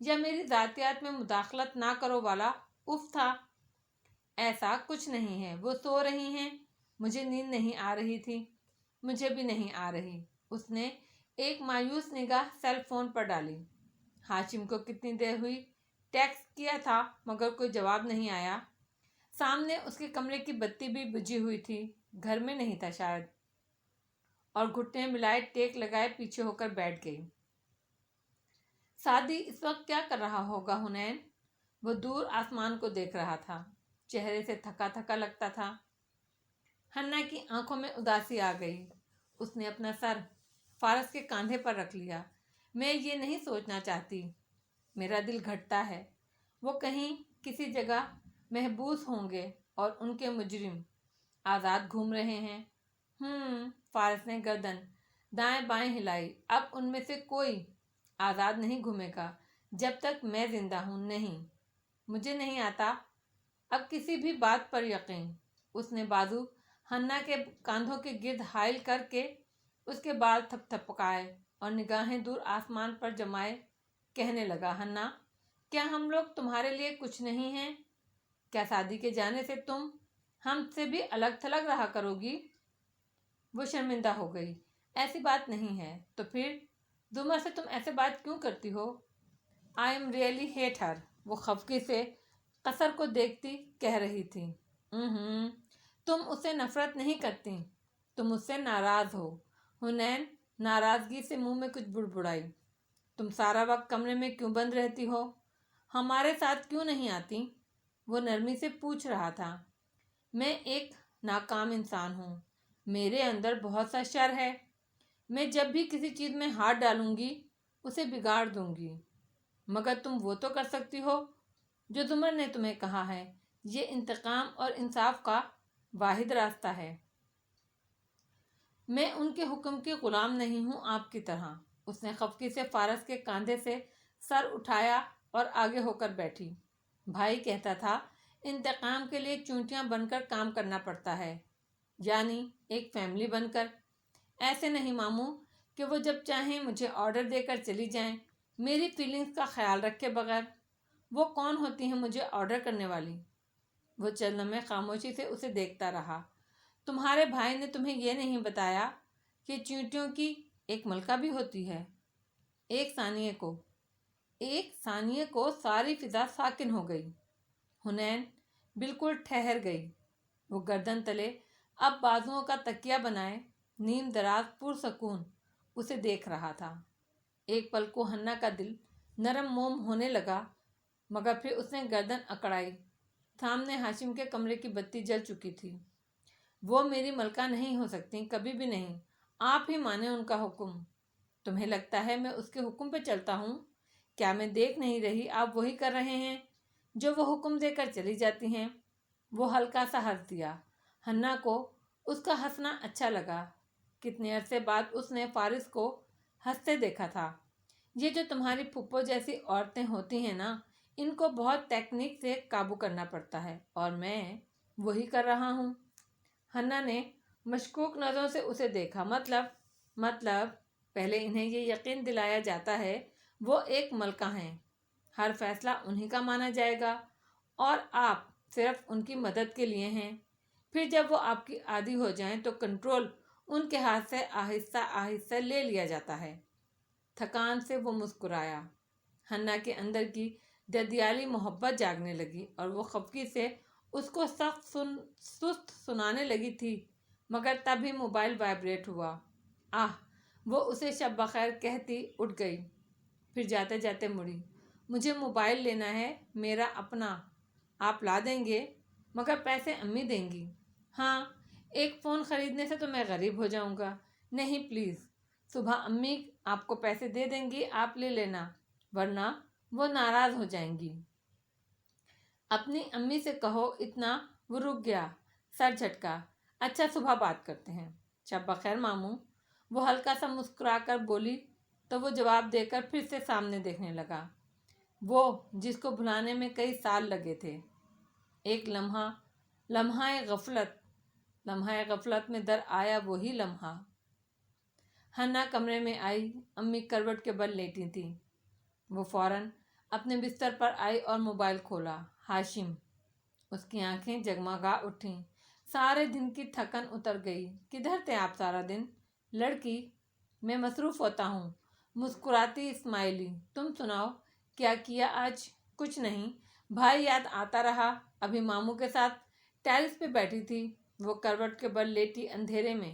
Speaker 1: یا میری ذاتیات میں مداخلت نہ کرو والا اف تھا؟ ایسا کچھ نہیں ہے. وہ سو رہی ہیں. مجھے نیند نہیں آ رہی تھی. مجھے بھی نہیں آ رہی. اس نے ایک مایوس نگاہ سیل فون پر ڈالی. ہاشم کو کتنی دیر ہوئی؟ ٹیکسٹ کیا تھا مگر کوئی جواب نہیں آیا. سامنے اس کے کمرے کی بتی بھی بجھی ہوئی تھی. گھر میں نہیں تھا شاید. اور گھٹنے ملائے ٹیک لگائے پیچھے ہو کر بیٹھ گئی. سعدی اس وقت کیا کر رہا ہوگا حنین؟ وہ دور آسمان کو دیکھ رہا تھا. چہرے سے تھکا تھکا لگتا تھا. حنا کی آنکھوں میں اداسی آ گئی. اس نے اپنا سر فارس کے کاندھے پر رکھ لیا. میں یہ نہیں سوچنا چاہتی. میرا دل گھٹتا ہے. وہ کہیں کسی جگہ محبوس ہوں گے اور ان کے مجرم آزاد گھوم رہے ہیں. فارس نے گردن دائیں بائیں ہلائی. اب ان میں سے کوئی آزاد نہیں گھومے گا جب تک میں زندہ ہوں. نہیں, مجھے نہیں آتا اب کسی بھی بات پر یقین. اس نے بازو حنا کے کاندھوں کے گرد حائل کر کے اس کے بال تھپ تھپکائے اور نگاہیں دور آسمان پر جمائے کہنے لگا. حنا, کیا ہم لوگ تمہارے لیے کچھ نہیں ہیں؟ کیا شادی کے جانے سے تم ہم سے بھی الگ تھلگ رہا کرو گی؟ وہ شرمندہ ہو گئی. ایسی بات نہیں ہے. تو پھر زمر سے تم ایسے بات کیوں کرتی ہو؟ آئی ایم ریئلی ہیٹ ہر. وہ خفگی سے قصر کو دیکھتی کہہ رہی تھی. تم اس سے نفرت نہیں کرتی, تم اس سے ناراض ہو. حنین ناراضگی سے منہ میں کچھ بڑبڑائی۔ تم سارا وقت کمرے میں کیوں بند رہتی ہو؟ ہمارے ساتھ کیوں نہیں آتی؟ وہ نرمی سے پوچھ رہا تھا۔ میں ایک ناکام انسان ہوں، میرے اندر بہت سا شر ہے، میں جب بھی کسی چیز میں ہاتھ ڈالوں گی اسے بگاڑ دوں گی، مگر تم وہ تو کر سکتی ہو جو زمر نے تمہیں کہا ہے، یہ انتقام اور انصاف کا واحد راستہ ہے۔ میں ان کے حکم کی غلام نہیں ہوں آپ کی طرح۔ اس نے خفگی سے فارس کے کاندھے سے سر اٹھایا اور آگے ہو کر بیٹھی۔ بھائی کہتا تھا انتقام کے لیے چونٹیاں بن کر کام کرنا پڑتا ہے، یعنی ایک فیملی بن کر۔ ایسے نہیں ماموں کہ وہ جب چاہیں مجھے آرڈر دے کر چلی جائیں، میری فیلنگز کا خیال رکھے بغیر۔ وہ کون ہوتی ہیں مجھے آرڈر کرنے والی؟ وہ چند لمحے خاموشی سے اسے دیکھتا رہا۔ تمہارے بھائی نے تمہیں یہ نہیں بتایا کہ چیونٹیوں کی ایک ملکہ بھی ہوتی ہے؟ ایک ثانیے کو ساری فضا ساکن ہو گئی۔ حنین بالکل ٹھہر گئی۔ وہ گردن تلے اب بازوؤں کا تکیہ بنائے نیم دراز پرسکون اسے دیکھ رہا تھا۔ ایک پل کو حنا کا دل نرم موم ہونے لگا، مگر پھر اس نے گردن اکڑائی۔ سامنے ہاشم کے کمرے کی بتی جل چکی تھی۔ وہ میری ملکہ نہیں ہو سکتی، کبھی بھی نہیں۔ آپ ہی مانیں ان کا حکم۔ تمہیں لگتا ہے میں اس کے حکم پہ چلتا ہوں؟ کیا میں دیکھ نہیں رہی آپ وہی کر رہے ہیں جو وہ حکم دے کر چلی جاتی ہیں؟ وہ ہلکا سا ہنس دیا۔ حنا کو اس کا ہنسنا اچھا لگا۔ کتنے عرصے بعد اس نے فارس کو ہنستے دیکھا تھا۔ یہ جو تمہاری پھپھو جیسی عورتیں ہوتی ہیں نا، ان کو بہت ٹیکنیک سے قابو کرنا پڑتا ہے، اور میں وہی کر رہا ہوں۔ حنا نے مشکوک نظروں سے اسے دیکھا۔ مطلب پہلے انہیں یہ یقین دلایا جاتا ہے وہ ایک ملکہ ہیں، ہر فیصلہ انہی کا مانا جائے گا، اور آپ صرف ان کی مدد کے لیے ہیں۔ پھر جب وہ آپ کی عادی ہو جائیں تو کنٹرول ان کے ہاتھ سے آہستہ آہستہ لے لیا جاتا ہے۔ تھکان سے وہ مسکرایا۔ حنا کے اندر کی ددیالی محبت جاگنے لگی، اور وہ خفگی سے اس کو سست سنانے لگی تھی، مگر تب ہی موبائل وائبریٹ ہوا۔ وہ اسے شب بخیر کہتی اٹھ گئی، پھر جاتے جاتے مڑی۔ مجھے موبائل لینا ہے، میرا اپنا، آپ لا دیں گے؟ مگر پیسے امی دیں گی۔ ہاں، ایک فون خریدنے سے تو میں غریب ہو جاؤں گا۔ نہیں پلیز، صبح امی آپ کو پیسے دے دیں گی، آپ لے لینا، ورنہ وہ ناراض ہو جائیں گی۔ اپنی امی سے کہو اتنا۔ وہ رک گیا، سر جھٹکا۔ اچھا صبح بات کرتے ہیں۔ شب بخیر ماموں، وہ ہلکا سا مسکرا کر بولی تو وہ جواب دے کر پھر سے سامنے دیکھنے لگا، وہ جس کو بھلانے میں کئی سال لگے تھے۔ ایک لمحہ غفلت میں در آیا وہی لمحہ۔ حنا کمرے میں آئی، امی کروٹ کے بل لیٹی تھیں۔ وہ فوراً اپنے بستر پر آئی اور موبائل کھولا۔ ہاشم۔ اس کی آنکھیں جگمگا اٹھیں، سارے دن کی تھکن اتر گئی۔ کدھر تھے آپ سارا دن؟ لڑکی، میں مصروف ہوتا ہوں، مسکراتی اسمائلی۔ تم سناؤ، کیا کیا آج؟ کچھ نہیں، بھائی یاد آتا رہا۔ ابھی ماموں کے ساتھ ٹیرس پہ بیٹھی تھی، وہ کروٹ کے بل لیٹی اندھیرے میں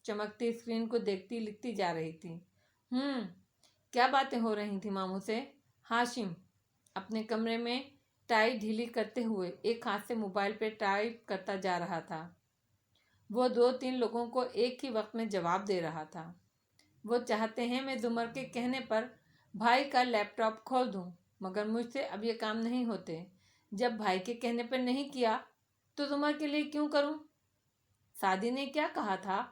Speaker 1: چمکتی اسکرین کو دیکھتی لکھتی جا رہی تھی۔ کیا باتیں ہو رہی تھی ماموں سے؟ ہاشم اپنے کمرے میں ٹائی ڈھیلی کرتے ہوئے ایک ہاتھ سے موبائل پہ ٹائپ کرتا جا رہا تھا۔ وہ 2-3 لوگوں کو ایک ہی وقت میں جواب دے رہا تھا۔ وہ چاہتے ہیں میں زمر کے کہنے پر بھائی کا لیپ ٹاپ کھول دوں، مگر مجھ سے اب یہ کام نہیں ہوتے۔ جب بھائی کے کہنے پر نہیں کیا تو زمر کے لیے کیوں کروں؟ سعدی نے کیا کہا تھا؟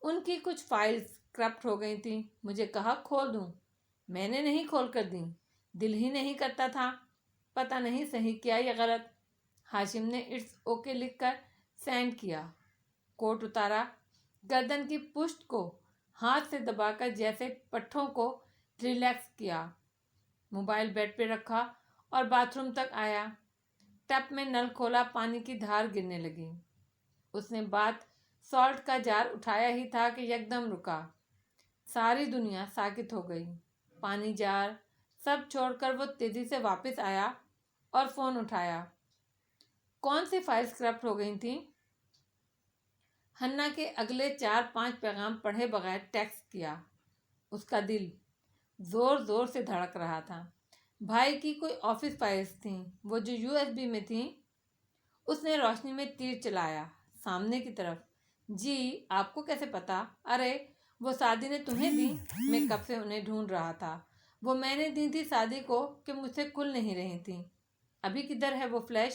Speaker 1: ان کی کچھ فائلز کرپٹ ہو گئی تھیں، مجھے کہا کھول دوں، میں نے نہیں کھول کر دیں، دل ہی نہیں کرتا تھا۔ پتہ نہیں صحیح کیا یا غلط۔ ہاشم نے اٹس اوکے لکھ کر سینڈ کیا۔ کوٹ اتارا، گردن کی پشت کو ہاتھ سے دبا کر جیسے پٹھوں کو ریلیکس کیا۔ موبائل بیڈ پہ رکھا اور باتھ روم تک آیا۔ ٹپ میں نل کھولا، پانی کی دھار گرنے لگی۔ اس نے بات سالٹ کا جار اٹھایا ہی تھا کہ یکدم رکا۔ ساری دنیا ساکت ہو گئی۔ پانی، جار سب چھوڑ کر وہ تیزی سے واپس آیا اور فون اٹھایا۔ کون سی فائلز کرپٹ ہو گئی تھیں؟ ہنا کے اگلے 4-5 پیغام پڑھے بغیر ٹیکسٹ کیا۔ اس کا دل زور زور سے دھڑک رہا تھا۔ بھائی کی کوئی آفس فائلز تھیں، وہ جو USB میں تھیں۔ اس نے روشنی میں تیر چلایا سامنے کی طرف۔ جی آپ کو کیسے پتا؟ ارے وہ سعدی نے تمہیں دی، میں کب سے انہیں ڈھونڈ رہا تھا۔ وہ میں نے دی تھی سعدی کو کہ مجھ سے کھل نہیں رہی تھی۔ ابھی کدھر ہے وہ فلیش؟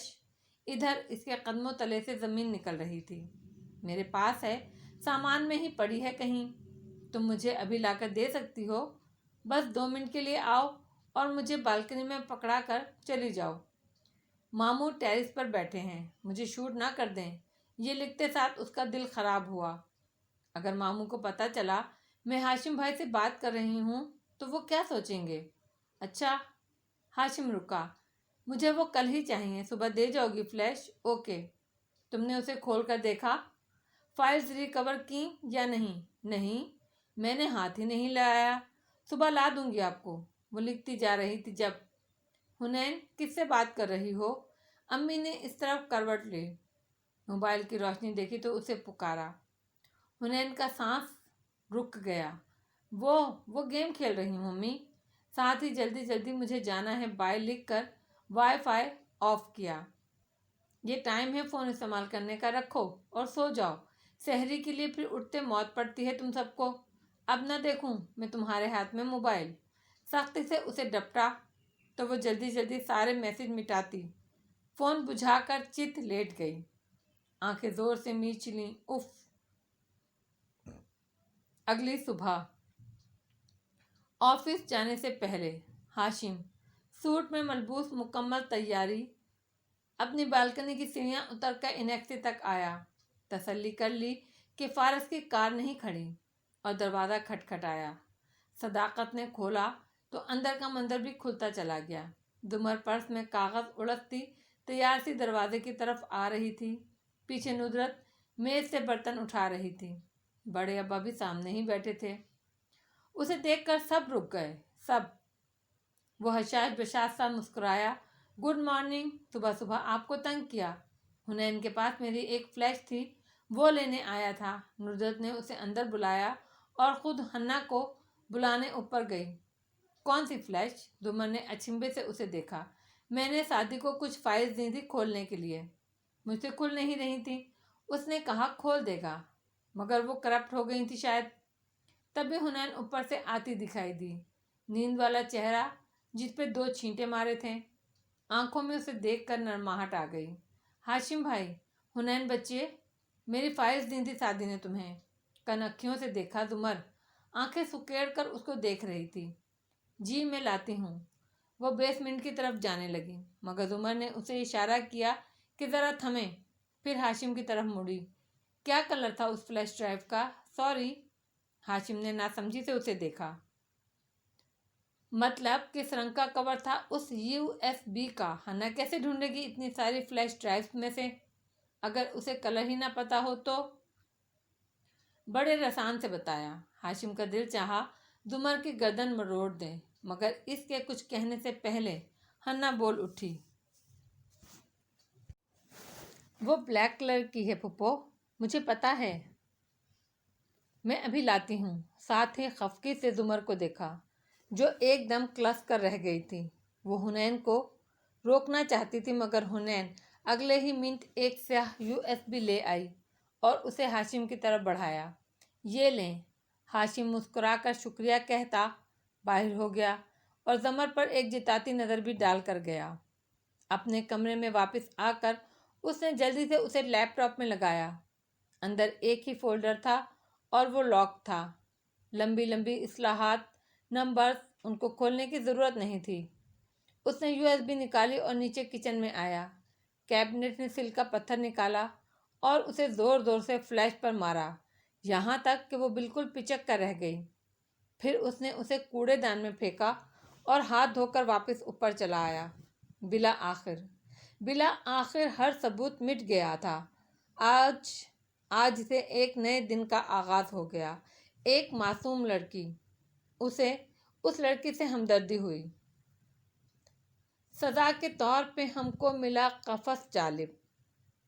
Speaker 1: ادھر، اس کے قدموں تلے سے زمین نکل رہی تھی۔ میرے پاس ہے، سامان میں ہی پڑی ہے کہیں۔ تم مجھے ابھی لا کر دے سکتی ہو؟ بس 2 منٹ کے لیے آؤ اور مجھے بالکنی میں پکڑا کر چلی جاؤ۔ ماموں ٹیرس پر بیٹھے ہیں، مجھے شوٹ نہ کر دیں۔ یہ لکھتے ساتھ اس کا دل خراب ہوا۔ اگر ماموں کو پتہ چلا میں ہاشم بھائی سے بات کر رہی ہوں تو وہ کیا سوچیں گے؟ اچھا، ہاشم رکا۔ مجھے وہ کل ہی چاہیے۔ صبح دے جاؤ گی فلیش؟ اوکے۔ تم نے اسے کھول کر دیکھا؟ فائلز ریکور کی یا نہیں؟ نہیں، میں نے ہاتھ ہی نہیں لایا۔ صبح لا دوں گی آپ کو، وہ لکھتی جا رہی تھی جب حنین کس سے بات کر رہی ہو؟ امی نے اس طرف کروٹ لی، موبائل کی روشنی دیکھی تو اسے پکارا۔ حنین کا سانس رک گیا۔ وہ گیم کھیل رہی ہوں امی، ساتھ ہی جلدی جلدی مجھے جانا ہے بائے لکھ کر وائی فائی آف کیا۔ یہ ٹائم ہے فون استعمال کرنے کا، رکھو اور سو جاؤ۔ سحری کے لیے پھر اٹھتے موت پڑتی ہے تم سب کو۔ اب نہ دیکھوں میں تمہارے ہاتھ میں موبائل۔ سختی سے اسے ڈپٹا تو وہ جلدی جلدی سارے میسج مٹاتی، فون بجھا کر چت لیٹ گئی، آنکھیں زور سے میچ لیں۔ اف۔ اگلی صبح آفس جانے سے پہلے ہاشم سوٹ میں ملبوس مکمل تیاری اپنی بالکنی کی سیڑھیاں اتر کر انیکسی تک آیا۔ تسلی کر لی کہ فارس کی کار نہیں کھڑی اور دروازہ کھٹکھٹایا۔ صداقت نے کھولا تو اندر کا منظر بھی کھلتا چلا گیا۔ دمر پرس میں کاغذ اڑستی تیار سی دروازے کی طرف آ رہی تھی۔ پیچھے ندرت میز سے برتن اٹھا رہی تھی۔ بڑے ابا بھی سامنے ہی بیٹھے تھے۔ اسے دیکھ کر سب رک گئے، سب۔ وہ حشاش بشاش سا مسکرایا۔ گڈ مارننگ، صبح صبح آپ کو تنگ کیا؟ حنین کے پاس میری ایک فلیش تھی، وہ لینے آیا تھا۔ ندرت نے اسے اندر بلایا اور خود ہنا کو بلانے اوپر گئی۔ کون سی فلیش؟ دمر نے اچنبھے سے اسے دیکھا۔ میں نے سعدی کو کچھ فائلز دی تھی کھولنے کے لیے، مجھ سے کھل نہیں رہی تھی۔ اس نے کہا کھول دے گا، مگر وہ کرپٹ ہو گئی تھی شاید۔ تبھی حنین اوپر سے آتی دکھائی دی، نیند والا چہرہ جس پہ 2 چھینٹے مارے تھے۔ آنکھوں میں اسے دیکھ کر نرماہٹ آ گئی۔ ہاشم بھائی، حنین بچے، میری فائلز دی تھی سعدی نے تمہیں۔ کنکھیوں سے دیکھا دمر آنکھیں سکیڑ کر اس کو دیکھ رہی تھی۔ جی میں لاتی ہوں۔ وہ بیسمنٹ کی طرف جانے لگی، مگر دمر نے اسے اشارہ کیا کہ ذرا تھمیں، پھر ہاشم کی طرف مڑی۔ کیا کلر تھا اس فلیش ڈرائیو کا؟ سوری۔ ہاشم نے ناسمجھی سے اسے دیکھا۔ مطلب کس رنگ کا کور تھا اس USB کا؟ ہنا کیسے ڈھونڈے گی اتنی ساری فلیش ڈرائیوز میں سے اگر اسے کلر ہی نہ پتا ہو تو؟ بڑے رسان سے بتایا۔ ہاشم کا دل چاہا دمر کی گردن مروڑ دے، مگر اس کے کچھ کہنے سے پہلے ہنا بول اٹھی۔ وہ بلیک کلر کی ہے پھپھو، مجھے پتا ہے۔ میں ابھی لاتی ہوں۔ ساتھ ہی خفگی سے دمر کو دیکھا جو ایک دم کلس کر رہ گئی تھی۔ وہ حنین کو روکنا چاہتی تھی، مگر حنین اگلے ہی منٹ ایک سیاہ USB لے آئی اور اسے ہاشم کی طرف بڑھایا۔ یہ لیں۔ ہاشم مسکرا کر شکریہ کہتا باہر ہو گیا اور دمر پر ایک جتاتی نظر بھی ڈال کر گیا۔ اپنے کمرے میں واپس آ کر اس نے جلدی سے اسے لیپ ٹاپ میں لگایا۔ اندر ایک ہی فولڈر تھا اور وہ لاک تھا۔ لمبی لمبی اصطلاحات، نمبرز، ان کو کھولنے کی ضرورت نہیں تھی۔ اس نے USB نکالی اور نیچے کچن میں آیا۔ کیبنٹ نے سل کا پتھر نکالا اور اسے زور زور سے فلیش پر مارا، یہاں تک کہ وہ بالکل پچک کر رہ گئی۔ پھر اس نے اسے کوڑے دان میں پھینکا اور ہاتھ دھو کر واپس اوپر چلا آیا۔ بلا آخر ہر ثبوت مٹ گیا تھا۔ آج سے ایک نئے دن کا آغاز ہو گیا۔ ایک معصوم لڑکی، اسے اس لڑکی سے ہمدردی ہوئی۔ سزا کے طور پہ ہم کو ملا قفس جالب۔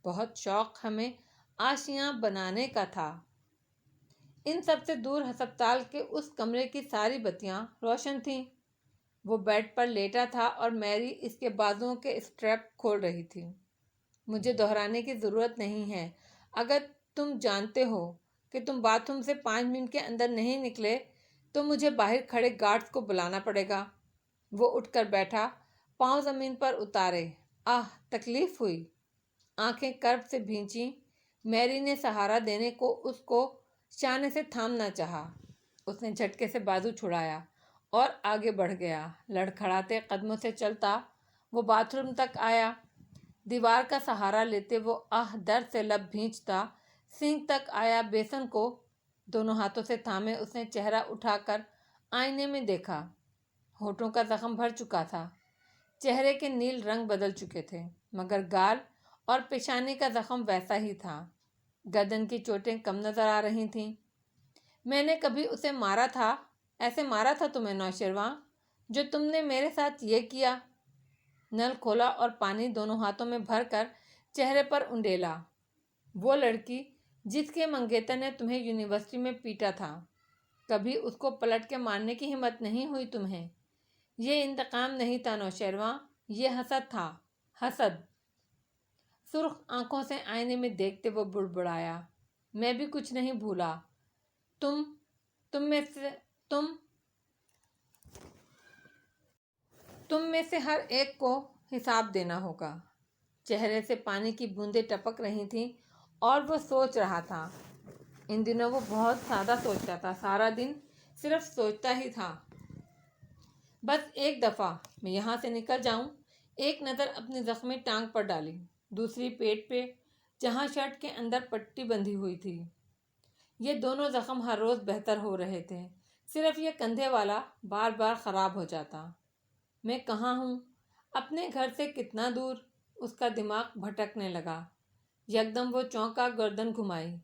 Speaker 1: بہت شوق ہمیں آشیاں بنانے کا تھا۔ ان سب سے دور ہسپتال کے اس کمرے کی ساری بتیاں روشن تھیں۔ وہ بیڈ پر لیٹا تھا اور میری اس کے بازوؤں کے اسٹریپ کھول رہی تھی۔ مجھے دہرانے کی ضرورت نہیں ہے، اگر تم جانتے ہو کہ تم باتھ روم سے 5 منٹ کے اندر نہیں نکلے تو مجھے باہر کھڑے گارڈز کو بلانا پڑے گا۔ وہ اٹھ کر بیٹھا، پاؤں زمین پر اتارے۔ تکلیف ہوئی؟ آنکھیں کرب سے بھینچیں۔ میری نے سہارا دینے کو اس کو شانے سے تھامنا چاہا۔ اس نے جھٹکے سے بازو چھڑایا اور آگے بڑھ گیا۔ لڑکھڑاتے قدموں سے چلتا وہ باتھ روم تک آیا۔ دیوار کا سہارا لیتے وہ درد سے لب بھینچتا سنک تک آیا۔ بیسن کو دونوں ہاتھوں سے تھامے اس نے چہرہ اٹھا کر آئینے میں دیکھا۔ ہونٹوں کا زخم بھر چکا تھا، چہرے کے نیل رنگ بدل چکے تھے، مگر گال اور پیشانی کا زخم ویسا ہی تھا۔ گردن کی چوٹیں کم نظر آ رہی تھیں۔ میں نے کبھی اسے مارا تھا؟ ایسے مارا تھا تمہیں نوشیروان، جو تم نے میرے ساتھ یہ کیا؟ نل کھولا اور پانی دونوں ہاتھوں میں بھر کر چہرے پر انڈیلا۔ وہ لڑکی جس کے منگیتر نے تمہیں یونیورسٹی میں پیٹا تھا، کبھی اس کو پلٹ کے مارنے کی ہمت نہیں ہوئی تمہیں؟ یہ انتقام نہیں تھا نوشیروان، یہ حسد تھا، حسد۔ سرخ آنکھوں سے آئینے میں دیکھتے وہ بڑبڑایا، میں بھی کچھ نہیں بھولا۔ تم میں سے ہر ایک کو حساب دینا ہوگا۔ چہرے سے پانی کی بوندیں ٹپک رہی تھیں اور وہ سوچ رہا تھا۔ ان دنوں وہ بہت زیادہ سوچتا تھا، سارا دن صرف سوچتا ہی تھا۔ بس ایک دفعہ میں یہاں سے نکل جاؤں۔ ایک نظر اپنی زخمی ٹانگ پر ڈالی، دوسری پیٹ پہ جہاں شرٹ کے اندر پٹی بندھی ہوئی تھی۔ یہ دونوں زخم ہر روز بہتر ہو رہے تھے، صرف یہ کندھے والا بار بار خراب ہو جاتا۔ میں کہاں ہوں؟ اپنے گھر سے کتنا دور؟ اس کا دماغ بھٹکنے لگا۔ یکدم وہ چونکا، گردن گھمائی۔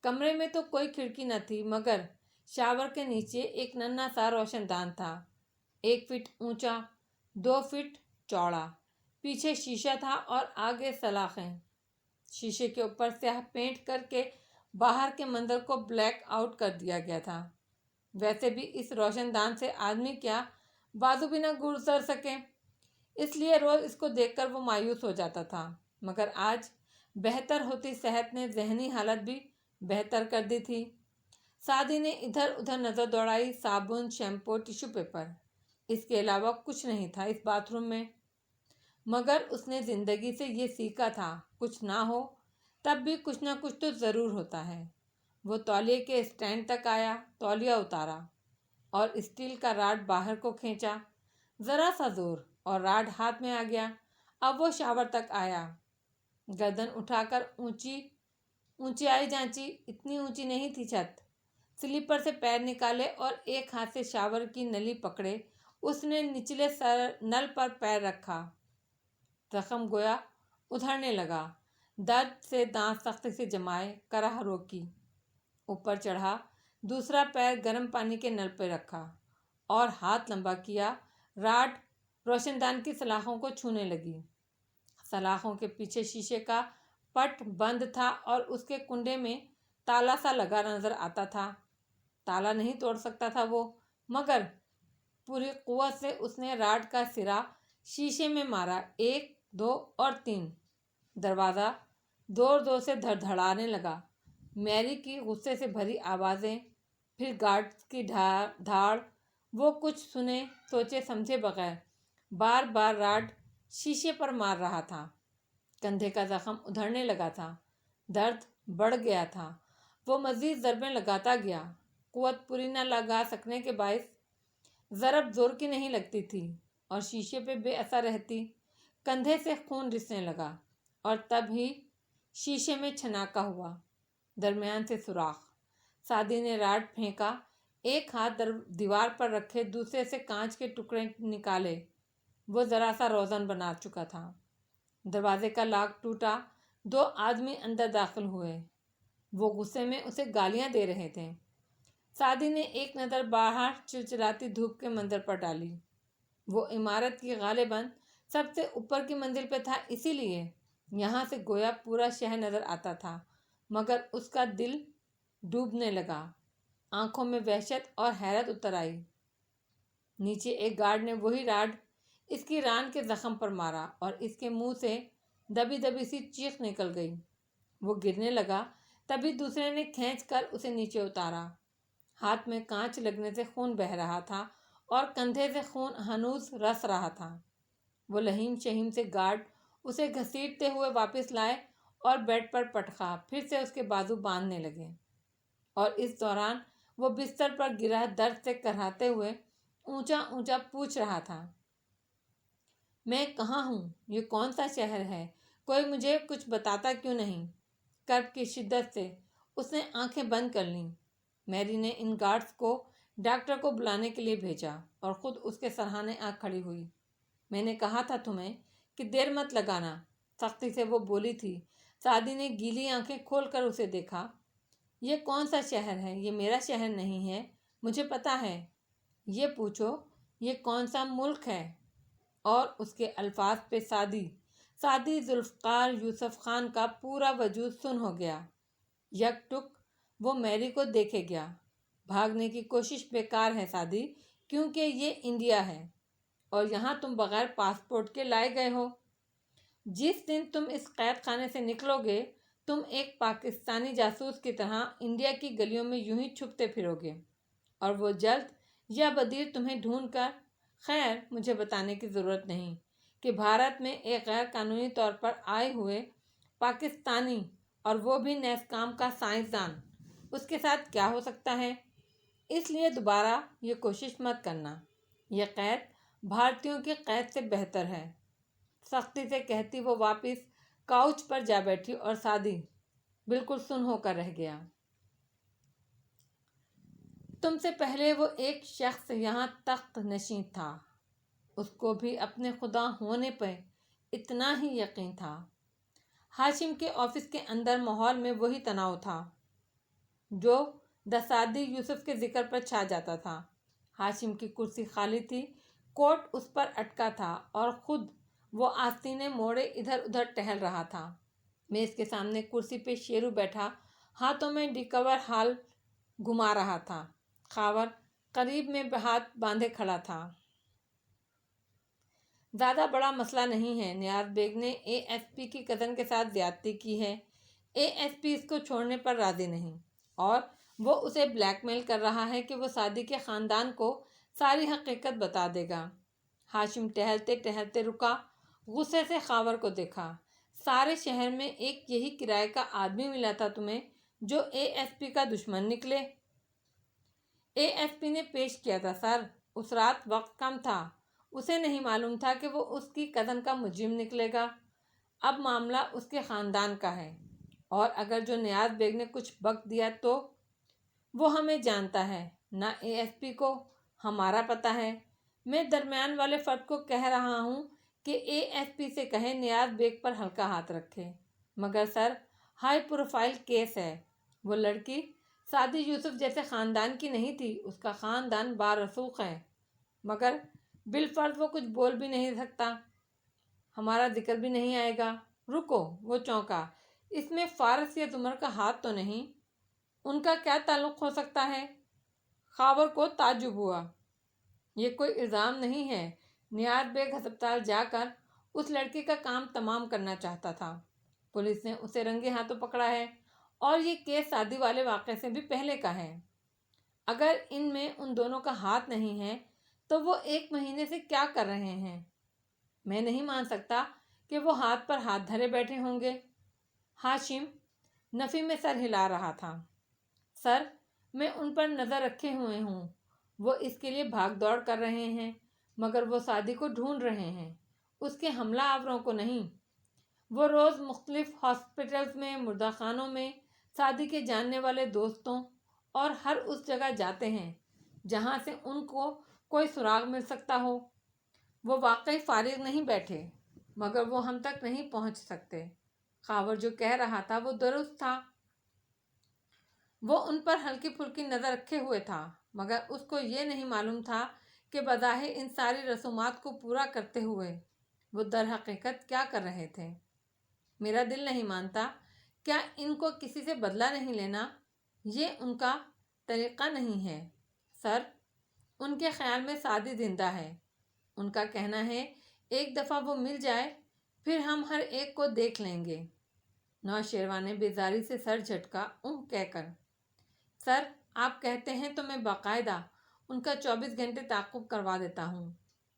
Speaker 1: کمرے میں تو کوئی کھڑکی نہ تھی، مگر شاور کے نیچے ایک ننھا سا روشن دان تھا، 1 فٹ اونچا، 2 فٹ چوڑا۔ پیچھے شیشہ تھا اور آگے سلاخیں۔ شیشے کے اوپر سیاہ پینٹ کر کے باہر کے منظر کو بلیک آؤٹ کر دیا گیا تھا۔ ویسے بھی اس روشن دان سے آدمی کیا بازو بھی نہ گزر سکے، اس لیے روز اس کو دیکھ کر وہ مایوس ہو جاتا تھا۔ مگر آج بہتر ہوتی صحت نے ذہنی حالت بھی بہتر کر دی تھی۔ سعدی نے ادھر ادھر نظر دوڑائی، صابن، شیمپو، ٹیشو پیپر، اس کے علاوہ کچھ نہیں تھا اس باتھ روم میں۔ مگر اس نے زندگی سے یہ سیکھا تھا، کچھ نہ ہو تب بھی کچھ نہ کچھ تو ضرور ہوتا ہے۔ وہ تولیے کے اسٹینڈ تک آیا، تولیہ اتارا اور اسٹیل کا راڈ باہر کو کھینچا۔ ذرا سا زور اور راڈ ہاتھ میں آ گیا۔ اب وہ شاور تک آیا، گردن اٹھا کر اونچائی جانچی، اتنی اونچی نہیں تھی چھت۔ سلیپر سے پیر نکالے اور ایک ہاتھ سے شاور کی نلی پکڑے اس نے نچلے نل پر پیر رکھا۔ زخم گویا ادھڑنے لگا۔ درد سے دانت سختی سے جمائے، کرہ روکی۔ اوپر چڑھا، دوسرا پیر گرم پانی کے نل پہ رکھا اور ہاتھ لمبا کیا۔ راڈ روشن دان کی سلاخوں کو چھونے لگی۔ سلاخوں کے پیچھے شیشے کا پٹ بند تھا اور اس کے کنڈے میں تالا سا لگا نظر آتا تھا۔ تالا نہیں توڑ سکتا تھا وہ، مگر پوری قوت سے اس نے راڈ کا سرا شیشے میں مارا۔ 1 2 اور 3۔ دروازہ زور زور سے دھڑدھڑانے لگا۔ میری کی غصے سے بھری آوازیں، پھر گارڈز کی دھاڑ۔ وہ کچھ سنے سوچے سمجھے بغیر بار بار راڈ شیشے پر مار رہا تھا۔ کندھے کا زخم ادھڑنے لگا تھا، درد بڑھ گیا تھا۔ وہ مزید ضربیں لگاتا گیا۔ قوت پوری نہ لگا سکنے کے باعث ضرب زور کی نہیں لگتی تھی اور شیشے پہ بے اثر رہتی۔ کندھے سے خون رسنے لگا اور تب ہی شیشے میں چھناکا ہوا، درمیان سے سوراخ۔ سعدی نے راڈ پھینکا، ایک ہاتھ دیوار پر رکھے، دوسرے سے کانچ کے ٹکڑے نکالے۔ وہ ذرا سا روزن بنا چکا تھا۔ دروازے کا لاک ٹوٹا، 2 آدمی اندر داخل ہوئے۔ وہ غصے میں اسے گالیاں دے رہے تھے۔ سعدی نے ایک نظر باہر چلچلاتی دھوپ کے منظر پر ڈالی۔ وہ عمارت کی غالباً سب سے اوپر کی منزل پہ تھا، اسی لیے یہاں سے گویا پورا شہر نظر آتا تھا، مگر اس کا دل ڈوبنے لگا۔ آنکھوں میں وحشت اور حیرت اتر آئی۔ نیچے ایک گارڈ نے وہی راڈ اس کی ران کے زخم پر مارا اور اس کے منہ سے دبی دبی سی چیخ نکل گئی۔ وہ گرنے لگا، تبھی دوسرے نے کھینچ کر اسے نیچے اتارا۔ ہاتھ میں کانچ لگنے سے خون بہہ رہا تھا اور کندھے سے خون ہنوز رس رہا تھا۔ وہ لہیم شہیم سے گارڈ اسے گھسیٹتے ہوئے واپس لائے اور بیڈ پر پٹکا، پھر سے اس کے بازو باندھنے لگے، اور اس دوران وہ بستر پر گرا درد سے کراہتے ہوئے اونچا اونچا پوچھ رہا تھا، میں کہاں ہوں؟ یہ کون سا شہر ہے؟ کوئی مجھے کچھ بتاتا کیوں نہیں؟ کرب کی شدت سے اس نے آنکھیں بند کر لیں۔ میری نے ان گارڈز کو ڈاکٹر کو بلانے کے لیے بھیجا اور خود اس کے سرہانے آ کھڑی ہوئی۔ میں نے کہا تھا تمہیں کہ دیر مت لگانا، سختی سے وہ بولی تھی۔ سعدی نے گیلی آنکھیں کھول کر اسے دیکھا۔ یہ کون سا شہر ہے؟ یہ میرا شہر نہیں ہے، مجھے پتا ہے۔ یہ پوچھو یہ کون سا ملک ہے؟ اور اس کے الفاظ پہ سعدی ذوالفقار یوسف خان کا پورا وجود سن ہو گیا۔ یک ٹک وہ میری کو دیکھے گیا۔ بھاگنے کی کوشش بیکار ہے سعدی، کیونکہ یہ انڈیا ہے اور یہاں تم بغیر پاسپورٹ کے لائے گئے ہو۔ جس دن تم اس قید خانے سے نکلو گے، تم ایک پاکستانی جاسوس کی طرح انڈیا کی گلیوں میں یوں ہی چھپتے پھرو گے، اور وہ جلد یا بدیر تمہیں ڈھونڈ کر… خیر، مجھے بتانے کی ضرورت نہیں کہ بھارت میں ایک غیر قانونی طور پر آئے ہوئے پاکستانی، اور وہ بھی نیز کام کا سائنسدان، اس کے ساتھ کیا ہو سکتا ہے۔ اس لیے دوبارہ یہ کوشش مت کرنا۔ یہ قید بھارتیوں کی قید سے بہتر ہے۔ سختی سے کہتی وہ واپس کاؤچ پر جا بیٹھی اور سعدی بالکل سن ہو کر رہ گیا۔ تم سے پہلے وہ ایک شخص یہاں تخت نشین تھا، اس کو بھی اپنے خدا ہونے پہ اتنا ہی یقین تھا۔ ہاشم کے آفس کے اندر ماحول میں وہی تناؤ تھا جو سعدی یوسف کے ذکر پر چھا جاتا تھا۔ ہاشم کی کرسی خالی تھی، کوٹ اس پر اٹکا تھا اور خود وہ آستینے موڑے ادھر ادھر ٹہل رہا تھا۔ میز کے سامنے کرسی پہ شیرو بیٹھا ہاتھوں میں ڈیکور ہال گھما رہا تھا۔ خاور قریب میں ہاتھ باندھے کھڑا تھا۔ زیادہ بڑا مسئلہ نہیں ہے، نیاز بیگ نے اے ایس پی کی کزن کے ساتھ زیادتی کی ہے۔ اے ایس پی اس کو چھوڑنے پر راضی نہیں، اور وہ اسے بلیک میل کر رہا ہے کہ وہ سعدی کے خاندان کو ساری حقیقت بتا دے گا۔ ہاشم ٹہلتے ٹہلتے رکا، غصے سے خاور کو دیکھا۔ سارے شہر میں ایک یہی کرائے کا آدمی ملا تھا تمہیں جو اے ایس پی کا دشمن نکلے؟ اے ایس پی نے پیش کیا تھا سر، اس رات وقت کم تھا، اسے نہیں معلوم تھا کہ وہ اس کی کزن کا مجرم نکلے گا۔ اب معاملہ اس کے خاندان کا ہے، اور اگر جو نیاز بیگ نے کچھ بک دیا تو وہ ہمیں جانتا ہے، نہ اے ایس پی کو ہمارا پتہ ہے۔ میں درمیان والے فرد کو کہہ رہا ہوں کہ اے ایس پی سے کہے نیاز بیگ پر ہلکا ہاتھ رکھے، مگر سر ہائی پروفائل کیس ہے۔ وہ لڑکی سعدی یوسف جیسے خاندان کی نہیں تھی، اس کا خاندان بارسوخ ہے، مگر بالفرض وہ کچھ بول بھی نہیں سکتا، ہمارا ذکر بھی نہیں آئے گا۔ رکو، وہ چونکا، اس میں فارس یا زمر کا ہاتھ تو نہیں؟ ان کا کیا تعلق ہو سکتا ہے؟ خاور کو تعجب ہوا۔ یہ کوئی الزام نہیں ہے، نیاز بیگ ہسپتال جا کر اس لڑکی کا کام تمام کرنا چاہتا تھا۔ پولیس نے اسے رنگے ہاتھوں پکڑا ہے، اور یہ کیس شادی والے واقعے سے بھی پہلے کا ہے۔ اگر ان میں ان دونوں کا ہاتھ نہیں ہے تو وہ 1 مہینے سے کیا کر رہے ہیں؟ میں نہیں مان سکتا کہ وہ ہاتھ پر ہاتھ دھرے بیٹھے ہوں گے۔ ہاشم نفی میں سر ہلا رہا تھا۔ سر، میں ان پر نظر رکھے ہوئے ہوں، وہ اس کے لیے بھاگ دوڑ کر رہے ہیں، مگر وہ سعدی کو ڈھونڈ رہے ہیں، اس کے حملہ آوروں کو نہیں۔ وہ روز مختلف ہاسپٹلز میں، مردہ خانوں میں، سعدی کے جاننے والے دوستوں اور ہر اس جگہ جاتے ہیں جہاں سے ان کو کوئی سراغ مل سکتا ہو۔ وہ واقعی فارغ نہیں بیٹھے، مگر وہ ہم تک نہیں پہنچ سکتے۔ خاور جو کہہ رہا تھا وہ درست تھا۔ وہ ان پر ہلکی پھلکی نظر رکھے ہوئے تھا، مگر اس کو یہ نہیں معلوم تھا کہ بظاہر ان ساری رسومات کو پورا کرتے ہوئے وہ در حقیقت کیا کر رہے تھے۔ میرا دل نہیں مانتا کیا ان کو کسی سے بدلہ نہیں لینا؟ یہ ان کا طریقہ نہیں ہے سر۔ ان کے خیال میں سعدی زندہ ہے۔ ان کا کہنا ہے ایک دفعہ وہ مل جائے پھر ہم ہر ایک کو دیکھ لیں گے۔ نوشیروان نے بیزاری سے سر جھٹکا کہہ کر۔ سر آپ کہتے ہیں تو میں باقاعدہ ان کا 24 گھنٹے تعاقب کروا دیتا ہوں۔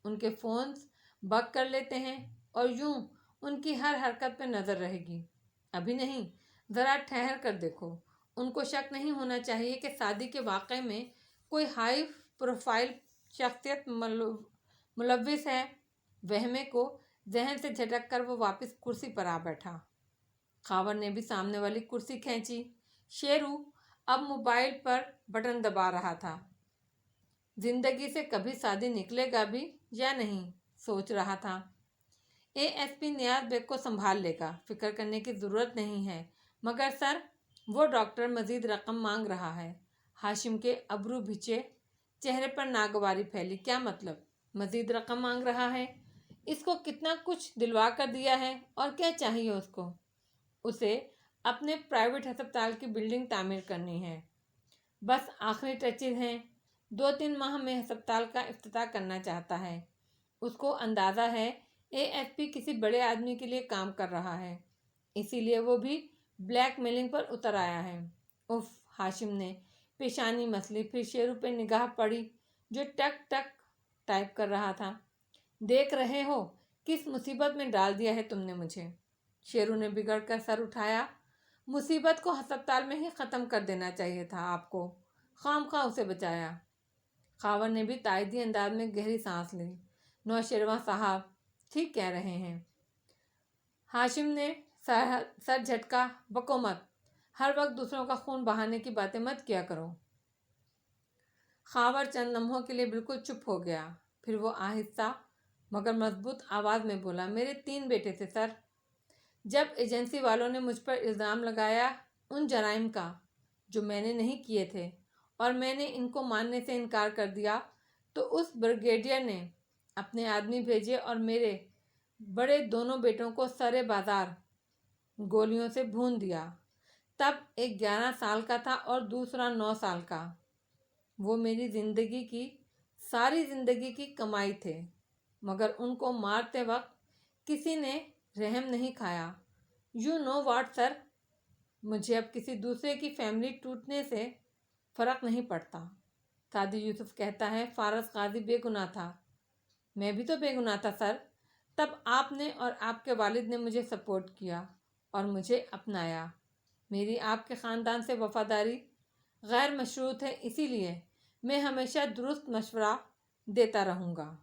Speaker 1: ان کے فونز بگ کر لیتے ہیں اور یوں ان کی ہر حرکت پہ نظر رہے گی۔ ابھی نہیں، ذرا ٹھہر کر دیکھو۔ ان کو شک نہیں ہونا چاہیے کہ سعدی کے واقعے میں کوئی ہائی پروفائل شخصیت ملوث ہے۔ وہمے کو ذہن سے جھٹک کر وہ واپس کرسی پر آ بیٹھا۔ خاور نے بھی سامنے والی کرسی کھینچی۔ شیرو اب موبائل پر بٹن دبا رہا تھا۔ زندگی سے کبھی سعدی نکلے گا بھی یا نہیں، سوچ رہا تھا۔ A S P Niaz bag کو سنبھال لے گا، فکر کرنے کی ضرورت نہیں ہے۔ مگر سر وہ ڈاکٹر مزید رقم مانگ رہا ہے۔ ہاشم کے ابرو بھچے، چہرے پر ناگواری پھیلی۔ کیا مطلب مزید رقم مانگ رہا ہے؟ اس کو کتنا کچھ دلوا کر دیا ہے اور کیا چاہیے اس کو؟ اسے اپنے پرائیویٹ ہسپتال کی بلڈنگ تعمیر کرنی ہے۔ بس آخری ٹچز ہیں۔ 2-3 ماہ میں ہسپتال کا افتتاح کرنا چاہتا ہے۔ اس کو اندازہ ہے اے ایس پی کسی بڑے آدمی کے لیے کام کر رہا ہے، اسی لیے وہ بھی بلیک میلنگ پر اتر آیا ہے۔ اف، ہاشم نے پیشانی مسلی، پھر شیرو پہ نگاہ پڑی جو ٹک ٹک ٹائپ کر رہا تھا۔ دیکھ رہے ہو کس مصیبت میں ڈال دیا ہے تم نے مجھے؟ شیرو نے بگڑ کر سر اٹھایا۔ مصیبت کو ہسپتال میں ہی ختم کر دینا چاہیے تھا آپ کو، خواہ اسے بچایا۔ خاور نے بھی تائیدی انداز میں گہری سانس لی۔ نوشیروان صاحب ٹھیک کہہ رہے ہیں۔ ہاشم نے سر جھٹکا۔ بکو مت، ہر وقت دوسروں کا خون بہانے کی باتیں مت کیا کرو۔ خاور چند لمحوں کے لیے بالکل چپ ہو گیا، پھر وہ آہستہ مگر مضبوط آواز میں بولا، میرے 3 بیٹے تھے سر۔ جب ایجنسی والوں نے مجھ پر الزام لگایا ان جرائم کا جو میں نے نہیں کیے تھے اور میں نے ان کو ماننے سے انکار کر دیا، تو اس بریگیڈیئر نے اپنے آدمی بھیجے اور میرے بڑے دونوں بیٹوں کو سرے بازار گولیوں سے بھون دیا۔ تب ایک 11 سال کا تھا اور دوسرا 9 سال کا۔ وہ میری ساری زندگی کی کمائی تھے، مگر ان کو مارتے وقت کسی نے رحم نہیں کھایا۔ یو نو واٹ سر، مجھے اب کسی دوسرے کی فیملی ٹوٹنے سے فرق نہیں پڑتا۔ سعدی یوسف کہتا ہے فارس غازی بے گناہ تھا۔ میں بھی تو بے گناہ تھا سر۔ تب آپ نے اور آپ کے والد نے مجھے سپورٹ کیا اور مجھے اپنایا۔ میری آپ کے خاندان سے وفاداری غیر مشروط ہے، اسی لیے میں ہمیشہ درست مشورہ دیتا رہوں گا۔